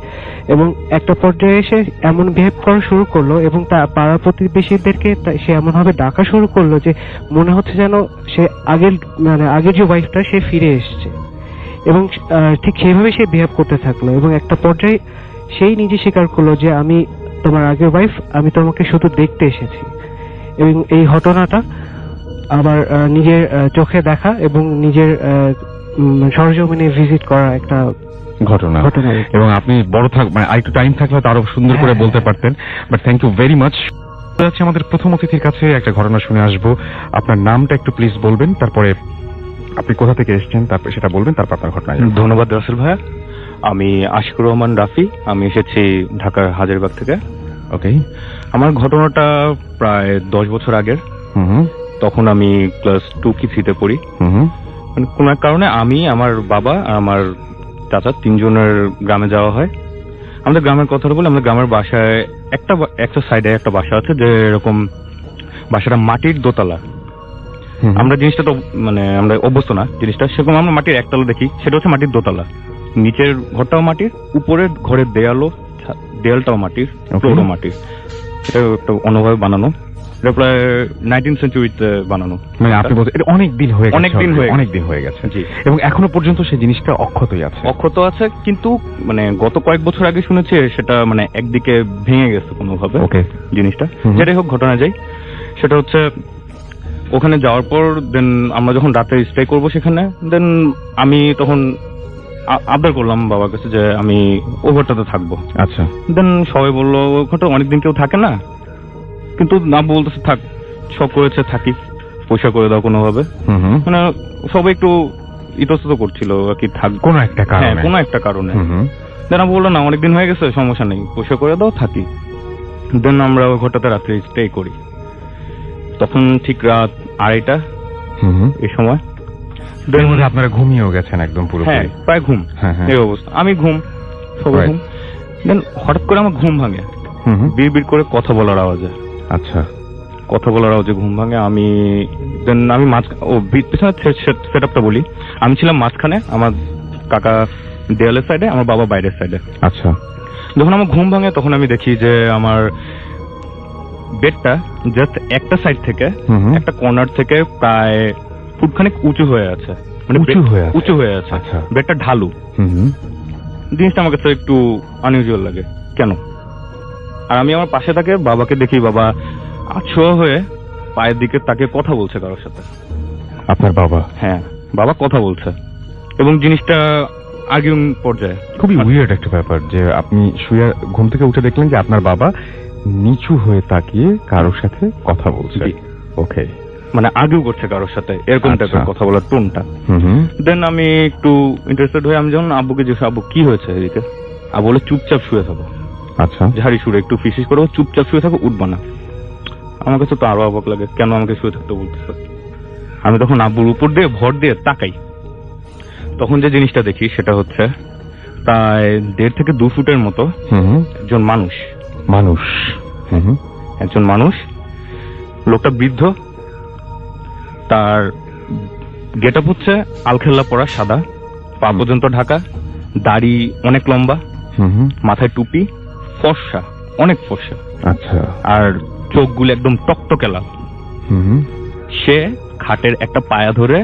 এবং একটা পর্যায়ে এসে এমন বিহেভ করা শুরু করলো এবং তার পাড়া প্রতিবেশীদেরকে সে এমন ভাবে ডাকা শুরু করলো যে মনে হচ্ছে যেন সে আগের যে ওয়াইফটা সে ফিরে এসছে এবং ঠিক সেইভাবে সে বিহেভ করতে থাকলো। এবং একটা পর্যায়ে সেই নিজে স্বীকার করলো যে আমি তোমার আগের ওয়াইফ, আমি তোমাকে শুধু দেখতে এসেছি। এবং এই ঘটনাটা আবার নিজের চোখে দেখা এবং নিজের সরজমিনে ভিজিট করা একটা ঘটনা। এবং আপনি বড় মানে আরেকটু টাইম থাকলে তো আরো সুন্দর করে বলতে পারতেন, but thank you very much. আমাদের প্রথম অতিথির কাছে একটা ঘটনা শুনে আসবো। আপনার নামটা একটু প্লিজ বলবেন, তারপরে আপনি কোথা থেকে এসেছেন তারপরে সেটা বলবেন, তারপর আপনার ঘটনা। ধন্যবাদ রাসেল ভাইয়া। আমি আশিকুর রহমান রাফি, আমি এসেছি ঢাকার হাজারীবাগ থেকে। ওকে, আমার ঘটনাটা প্রায় 10 বছর আগের। তখন আমি ক্লাস 2 কি 3 তে পড়ি। মানে কোন এক কারণে আমি, আমার বাবা আর আমার চাচা 3 জনের গ্রামে যাওয়া হয়। আমাদের গ্রামের কথাটা বলে, আমাদের গ্রামের বাসায় একটা সাইডে একটা বাসা আছে, যে এরকম বাসাটা মাটির দোতলা। আমরা জিনিসটা তো মানে আমরা অভ্যস্ত না জিনিসটা, সেরকম আমরা মাটির একতলা দেখি, সেটা হচ্ছে মাটির দোতলা। নিচের ঘরটাও মাটির, উপরের ঘরের দেয়ালটাও মাটির, ফ্লোরও মাটির। এটা একটা অন্যভাবে বানানো, এটা প্রায় 19th সেঞ্চুরিতে বানানো। মানে আপনি বলতে এটা অনেক দিন হয়ে গেছে জি, এবং এখনো পর্যন্ত সেই জিনিসটা অক্ষত আছে। কিন্তু মানে গত কয়েক বছর আগে শুনেছি সেটা মানে একদিকে ভেঙে গেছে কোনোভাবে জিনিসটা। যেটাই হোক, ঘটনা যাই, সেটা হচ্ছে ওখানে যাওয়ার পর দেন আমরা যখন রাতে স্টে করবো সেখানে, দেন আমি তখন আবদার করলাম বাবার কাছে যে আমি ওভারটাতে থাকবো। আচ্ছা, দেন সবাই বললো ওখানে অনেকদিন কেউ থাকে না, কিন্তু না বলতেছে থাক, শখ করেছে থাকি, পয়সা করে দাও কোনোভাবে। মানে সবাই একটু ইতস্তত করছিল আর কি, থাক কোনো একটা কারণে। দেন আমি বললো না, অনেকদিন হয়ে গেছে, সমস্যা নেই, পয়সা করে দাও, থাকি। দেন আমরা ওই ঘরটাতে রাত্রে স্টে করি। তখন ঠিক রাত 2:30 এই সময়। আপনারা ঘুমিয়েও গেছেন একদম পুরো? হ্যাঁ, প্রায় ঘুম, এই অবস্থা। আমি ঘুম, সবাই ঘুম। দেন হঠাৎ করে আমার ঘুম ভাঙে, বিড় করে কথা বলার আওয়াজে। আচ্ছা, কথা বলার আওয়াজে ঘুম ভাঙে। আমি পিছনে সেট আপটা বলি, আমি ছিলাম মাঝখানে, আমার কাকা দেয়ালের সাইডে, আমার বাবা বাইরের সাইডে। আচ্ছা, যখন আমার ঘুম ভাঙে তখন আমি দেখি যে আমার বেডটা জাস্ট একটা সাইড থেকে, একটা কর্নার থেকে প্রায় ফুটখানেক উঁচু হয়ে আছে, মানে উঁচু হয়ে আছে। আচ্ছা, বেডটা ঢালু। জিনিসটা আমার কাছে একটু আনইউজুয়াল লাগে, কেন? আর আমি আমার পাশে থাকে, বাবাকে দেখি, বাবা আছোয়া হয়ে পায়ের দিকে তাকে কথা বলছে কারোর সাথে। আপনার বাবা? হ্যাঁ, বাবা কথা বলছে এবং জিনিসটা আর্গুইং পর্যায়ে। খুবই উইয়ার্ড একটা ব্যাপার যে আপনি শুয়ে ঘুম থেকে উঠে দেখলেন যে আপনার বাবা নিচু হয়ে তাকিয়ে কারোর সাথে কথা বলছে। ওকে, মানে আর্গুই করছে কারোর সাথে, এরকম টাইপের কথা বলার টোনটা। দেন আমি একটু ইন্টারেস্টেড হয়ে আমি যখন আব্বুকে জিজ্ঞেস, আব্বু কি হয়েছে এদিকে? আব্বু বলে চুপচাপ শুয়ে থাকো। আচ্ছা। ঝাড়ি সুরে একটু ফিসিস করে চুপচাপ শুয়ে থাকো, উঠবা না। আমার কাছে তো আরো অবাক লাগে, কেন আমাকে শুয়ে থাকতে বলতেছে। আমি তখন আব্বুর উপর দিয়ে ভর দিয়ে তাকাই, তখন যে জিনিসটা দেখি সেটা হচ্ছে প্রায় 1.5 থেকে 2 ফুটের মতো একজন মানুষ, একজন মানুষ, লোকটা বৃদ্ধ, তার গেট আপ হচ্ছে আলখেল্লা পরা সাদা, পা পর্যন্ত ঢাকা, দাড়ি অনেক লম্বা, মাথায় টুপি, ফর্সা, অনেক ফর্সা, আচ্ছা, আর চোখগুলো একদম টকটকে লাল। সে খাটের একটা পায়া ধরে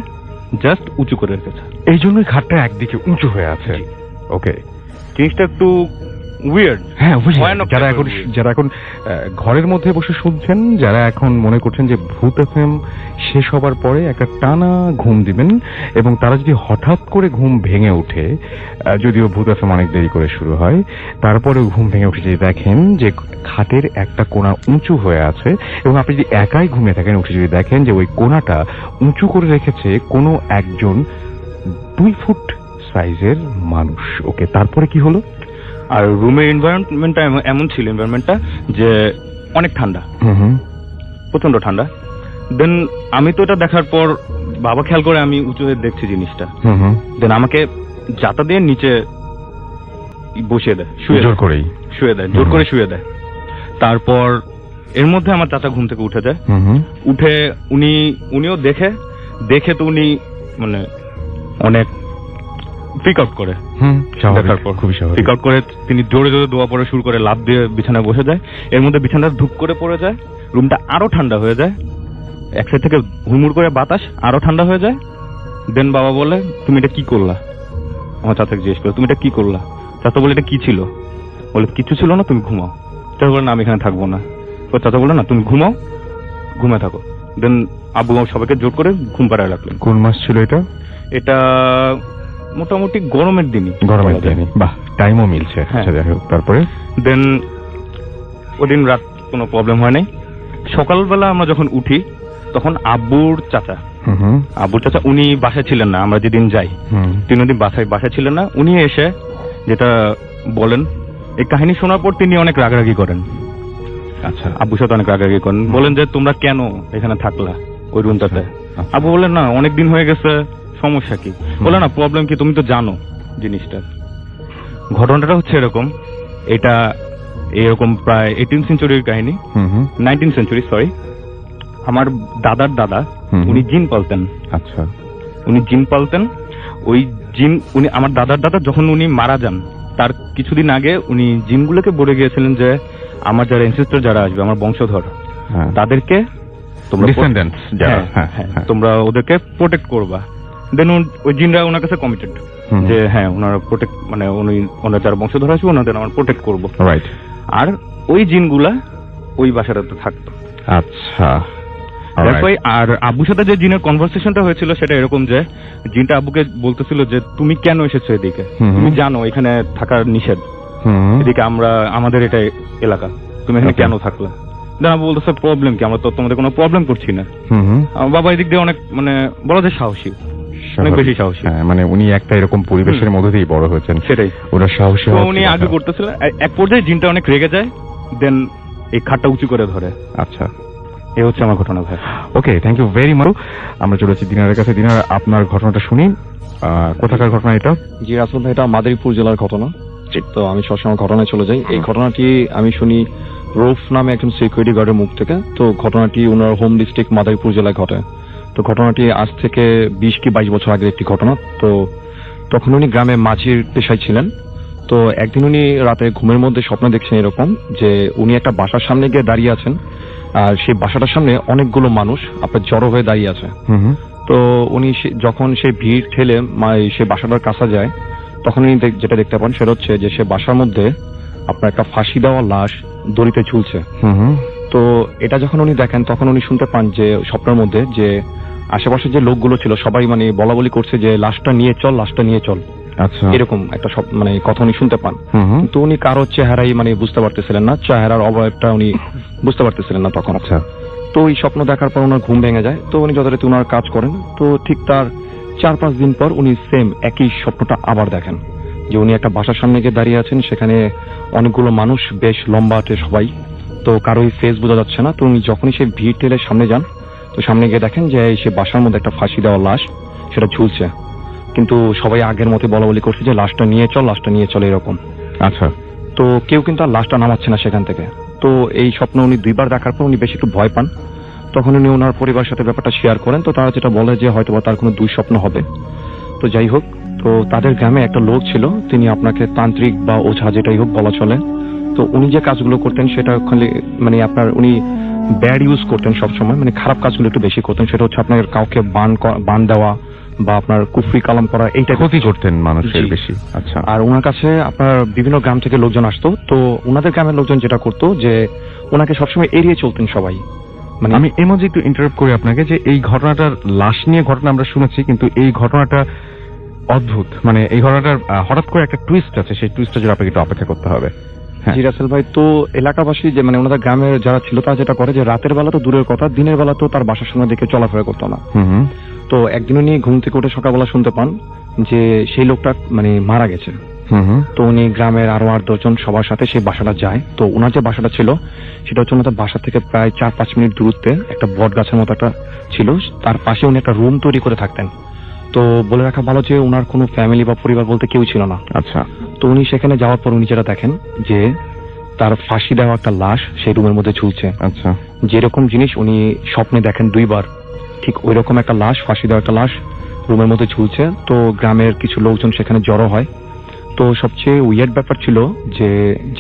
জাস্ট উঁচু করে রেখেছে, এই জন্যই খাটটা একদিকে উঁচু হয়ে আছে। ওকে, জিনিসটা একটু উইয়ার্ড। হ্যাঁ, যারা এখন ঘরের মধ্যে বসে শুনছেন, যারা এখন মনে করছেন যে ভূত এফএম শেষ হবার পরে একটা টানা ঘুম দিবেন, এবং তারা যদি হঠাৎ করে ঘুম ভেঙে ওঠে, যদিও ভূত এফএম অনেক দেরি করে শুরু হয়, তারপরেও ঘুম ভেঙে উঠে যদি দেখেন যে খাটের একটা কোণা উঁচু হয়ে আছে, এবং আপনি যদি একাই ঘুমিয়ে থাকেন, উঠে যদি দেখেন যে ওই কোণাটা উঁচু করে রেখেছে কোনো একজন 2 ফুট সাইজের মানুষ। ওকে, তারপরে কি হলো? আর রুমের এনভায়রনমেন্টটা এমন ছিল, এনভায়রনমেন্টটা যে অনেক ঠান্ডা, প্রচন্ড ঠান্ডা। দেন আমি তো এটা দেখার পর বাবা খেয়াল করে আমি উঁচু হয়ে দেখছি জিনিসটা, দেন আমাকে জাতা দিয়ে নিচে বসিয়ে দেয়, জোর করে শুয়ে দেয়। তারপর এর মধ্যে আমার চাচা ঘুম থেকে উঠে যায়, উঠে উনিও দেখে তো উনি মানে অনেক পিক আউট করে, পিক আউট করে তিনি জোরে জোরে দোয়া পড়া শুরু করে, লাফ দিয়ে বিছানায় বসে যায়। এর মধ্যে বিছানাটা ধুপ করে পড়ে যায়, রুমটা আরো ঠান্ডা হয়ে যায়, এক সাইড থেকে হুড়মুড় করে বাতাস, আরো ঠান্ডা হয়ে যায়। দেন বাবা বলে, তুমি এটা কি করলা? আমার চাচাকে জিজ্ঞেস করে, তুমি এটা কি করলা? চাচা বলে, এটা কি ছিল? বলে, কিছু ছিল না, তুমি ঘুমাও। চাচা বলে, না আমি এখানে থাকবো না। চাচা বলে, না তুমি ঘুমাও, ঘুমে থাকো। দেন আব্বু সবাইকে জোর করে ঘুম পাড়ায় রাখলেন। কোন মাস ছিল এটা? এটা মোটামুটি গরমের দিনই। বাহ, টাইমও মিলছে। তারপরে দেন ওদিন রাত কোনো প্রবলেম হয় নাই। সকালবেলা আমরা যখন উঠি তখন আব্বুর চাচা উনি বাসায় ছিলেন না। আমরা যেদিন যাই 3 দিন বাসায় ছিলেন না। উনি এসে যেটা বলেন, এই কাহিনী শোনার পর তিনি অনেক রাগারাগি করেন। আচ্ছা, আব্বুর সাথে অনেক রাগারাগি করেন, বলেন যে তোমরা কেন এখানে থাকলা ওই রুমটাতে? আব্বু বলেন, না অনেক দিন হয়ে গেছে, সমস্যা কি? বলে, না প্রবলেম কি, তুমি তো জানো জিনিসটা। ঘটনাটা হচ্ছে এরকম, এটা এরকম প্রায় 18th সেঞ্চুরির কাহিনী, 19th সেঞ্চুরি সরি। আমার দাদার দাদা উনি জিন পালতেন। আচ্ছা, উনি জিন পালতেন। ওই জিন আমার দাদার দাদা যখন উনি মারা যান তার কিছুদিন আগে উনি জিনগুলোকে বলে গিয়েছিলেন যে আমার যারা এনসেস্টর যারা আসবে, আমার বংশধর, তাদেরকে তোমরা ওদেরকে প্রোটেক্ট করবা। দেন ওই জিনরা ওনার কাছে কমিটেড যে হ্যাঁ ওনারা প্রোটেক্ট, মানে ওনার যারা বংশধর আসবে ওনাদের আমার প্রোটেক্ট করবো। রাইট। আর ওই জিনগুলা ওই বাসাটাতে থাকতো। আচ্ছা, আর আব্বুর সাথে যে জিনের কনভারসেশনটা হয়েছিল সেটা এরকম যে জিনটা আব্বুকে বলতেছিল যে তুমি কেন এসেছো এদিকে, তুমি জানো এখানে থাকার নিষেধ, এদিকে আমাদের এটা এলাকা, তুমি এখানে কেন থাকলা? দেন আব্বু বলতেছে প্রবলেম কি, আমরা তো তোমাদের কোনো প্রবলেম করছি না। আমার বাবা এদিক দিয়ে অনেক মানে বলা যায় সাহসী, অনেক বেশি সাহসী। মানে উনি একটা এরকম পরিবেশের মধ্যে দিয়ে বড় হয়েছেন, সেটাই ওনার সাহসী। উনি আগে করতেছিলেন, এক পর্যায়ে জিনটা অনেক রেগে যায়, দেন এই খাটটা উঁচু করে ধরে। আচ্ছা, এই হচ্ছে আমার ঘটনা ভাই। ওকে, থ্যাংক ইউ ভেরি মাচ। আমরা চলে যাচ্ছি দিনারের কাছে। দিনার, আপনার ঘটনাটা শুনি। কোথাকার ঘটনা এটা? জি রাসেল ভাই, এটা মাদারীপুর জেলার ঘটনা। তো আমি সবসময় ঘটনায় চলে যাই। এই ঘটনাটি আমি শুনি রৌফ নামে একজন সিকিউরিটি গার্ডের মুখ থেকে। তো ঘটনাটি ওনার হোম ডিস্ট্রিক্ট মাদারীপুর জেলায় ঘটে। তো ঘটনাটি আজ থেকে 20 কি 22 বছর আগের একটি ঘটনা। তো তখন উনি গ্রামে মাঝির পেশায় ছিলেন। তো একদিন উনি রাতে ঘুমের মধ্যে স্বপ্ন দেখছেন এরকম যে উনি একটা বাসার সামনে গিয়ে দাঁড়িয়ে আছেন, আর সেই বাসাটার সামনে অনেকগুলো মানুষ আপনার জড়ো হয়ে দাঁড়িয়ে আছে। তো উনি যখন সেই ভিড় ঠেলে সেই বাসাটার কাছে যায়, তখন উনি যেটা দেখতে পান সেটা হচ্ছে যে সে বাসার মধ্যে আপনার একটা ফাঁসি দেওয়া লাশ দড়িতে ঝুলছে। তো এটা যখন উনি দেখেন তখন উনি শুনতে পান যে স্বপ্নের মধ্যে যে আশেপাশে যে লোকগুলো ছিল সবাই মানে বলা বলি করছে যে লাশটা নিয়ে চল, লাশটা নিয়ে চল। আচ্ছা, এরকম একটা মানে কথা উনি শুনতে পান। কিন্তু উনি কারোর চেহারাই মানে বুঝতে পারতেছিলেন না, চেহারার অবয়বটা উনি বুঝতে পারতেছিলেন না তখন। আচ্ছা, তো এই স্বপ্ন দেখার পর ওনার ঘুম ভেঙে যায়। তো উনি যথারীতি ওনার কাজ করেন। তো ঠিক তার 4-5 দিন পর উনি সেম একই স্বপ্নটা আবার দেখেন। যে উনি একটা বাসার সামনে গিয়ে দাঁড়িয়ে আছেন, সেখানে অনেকগুলো মানুষ বেশ লম্বাটে সবাই, তো কারোই ফেস বোঝা যাচ্ছে না। তো উনি যখনই সেই ভিড় ঠেলে সামনে যান, তো সামনে গিয়ে দেখেন যে সে বাসার মধ্যে একটা ফাঁসি দেওয়া লাশ সেটা ঝুলছে, কিন্তু সবাই আগের মতো বলা বলি করছে যে লাশটা নিয়ে চল এরকম। আচ্ছা, তো কেউ কিন্তু আর লাশটা নামাচ্ছে না সেখান থেকে। তো এই স্বপ্ন উনি 2বার দেখার পর উনি বেশ একটু ভয় পান। তখন উনি ওনার পরিবারের সাথে ব্যাপারটা শেয়ার করেন। তো তারা যেটা বলে যে হয়তো তার কোনো দুঃস্বপ্ন হবে। তো যাই হোক, তো তাদের গ্রামে একটা লোক ছিল, তিনি আপনাকে তান্ত্রিক বা ওঝা যেটাই হোক বলা চলে। তো উনি যে কাজগুলো করতেন সেটা মানে আপনার উনি ব্যাড ইউজ করতেন সবসময়, মানে খারাপ কাজগুলো একটু বেশি করতেন। সেটা হচ্ছে আপনার কাউকে বান দেওয়া বা আপনার কুফরি কালাম করা, এইটা ক্ষতি করতেন মানুষের বেশি। আচ্ছা, আর ওনার কাছে আপনার বিভিন্ন গ্রাম থেকে লোকজন আসতো। তো ওনাদের গ্রামের লোকজন যেটা করতো যে ওনাকে সবসময় এড়িয়ে চলতেন সবাই। মানে আমি এই মধ্যে একটু ইন্টারাপ্ট করি আপনাকে, যে এই ঘটনাটার লাশ নিয়ে ঘটনা আমরা শুনেছি, কিন্তু এই ঘটনাটা অদ্ভুত, মানে এই ঘটনাটার হঠাৎ করে একটা টুইস্ট আছে, সেই টুইস্টটা জন্য আপনাকে একটু অপেক্ষা করতে হবে। জি রাসেল ভাই, তো এলাকাবাসী যে মানে ওনাদের গ্রামের যারা ছিল তারা যেটা করে যে রাতের বেলা তো দূরের কথা, দিনের বেলা তো তার বাসার সামনে দিকে চলাফেরা করতো না। তো একদিন উনি ঘুম থেকে উঠে সকালবেলা শুনতে পান যে সেই লোকটা মানে মারা গেছে। তো উনি গ্রামের আরো 8-10 জন সবার সাথে সেই বাসাটা যায়। তো ওনার যে বাসাটা ছিল সেটা হচ্ছে ওনাদের বাসা থেকে প্রায় 4-5 মিনিট দূরত্বে একটা বট গাছের মতো একটা ছিল, তার পাশে উনি একটা রুম তৈরি করে থাকতেন। তো বলে রাখা ভালো যে ওনার কোনো ফ্যামিলি বা পরিবার বলতে কেউ ছিল না। আচ্ছা, তো উনি সেখানে যাওয়ার পর উনি যেটা দেখেন যে তার ফাঁসি দেওয়া একটা লাশ সেই রুমের মধ্যে ঝুলছে। আচ্ছা, যেরকম জিনিস উনি স্বপ্নে দেখেন 2বার, ঠিক ওই রকম একটা লাশ, ফাঁসি দেওয়া একটা লাশ রুমের মধ্যে ঝুলছে। তো গ্রামের কিছু লোকজন সেখানে জড়ো হয়। তো সবচেয়ে উইয়ার্ড ব্যাপার ছিল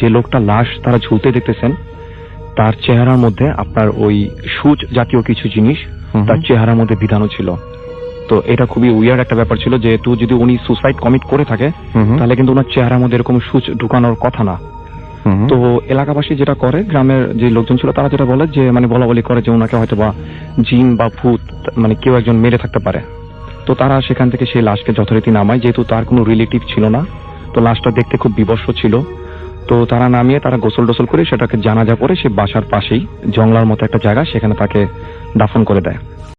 যে লোকটা লাশ তারা ঝুলতে দেখতেছেন, তার চেহারার মধ্যে আপনার ওই সূচ জাতীয় কিছু জিনিস তার চেহারার মধ্যে বিধানো ছিল। তো এটা খুবই উইয়ার্ড একটা ব্যাপার ছিল, যেহেতু যদি উনি সুসাইড কমিট করে থাকে তাহলে কিন্তু ওনার চেহারার মধ্যে এরকম সূচ ঢুকানোর কথা না। তো এলাকাবাসী যেটা করে, গ্রামের যে লোকজন ছিল তারা যেটা বলে যে মানে বলা বলি করে যে ওনাকে হয়তো বা জিন বা ভূত মানে কেউ একজন মেরে থাকতে পারে। তো তারা সেখান থেকে সেই লাশকে যথারীতি নামায়, যেহেতু তার কোনো রিলেটিভ ছিল না, তো লাশটা দেখতে খুব বিবস্ত্র ছিল। তো তারা নামিয়ে তারা গোসল টোসল করে সেটাকে জানাজা করে সে বাসার পাশেই জংলার মতো একটা জায়গা, সেখানে তাকে দাফন করে দেয়।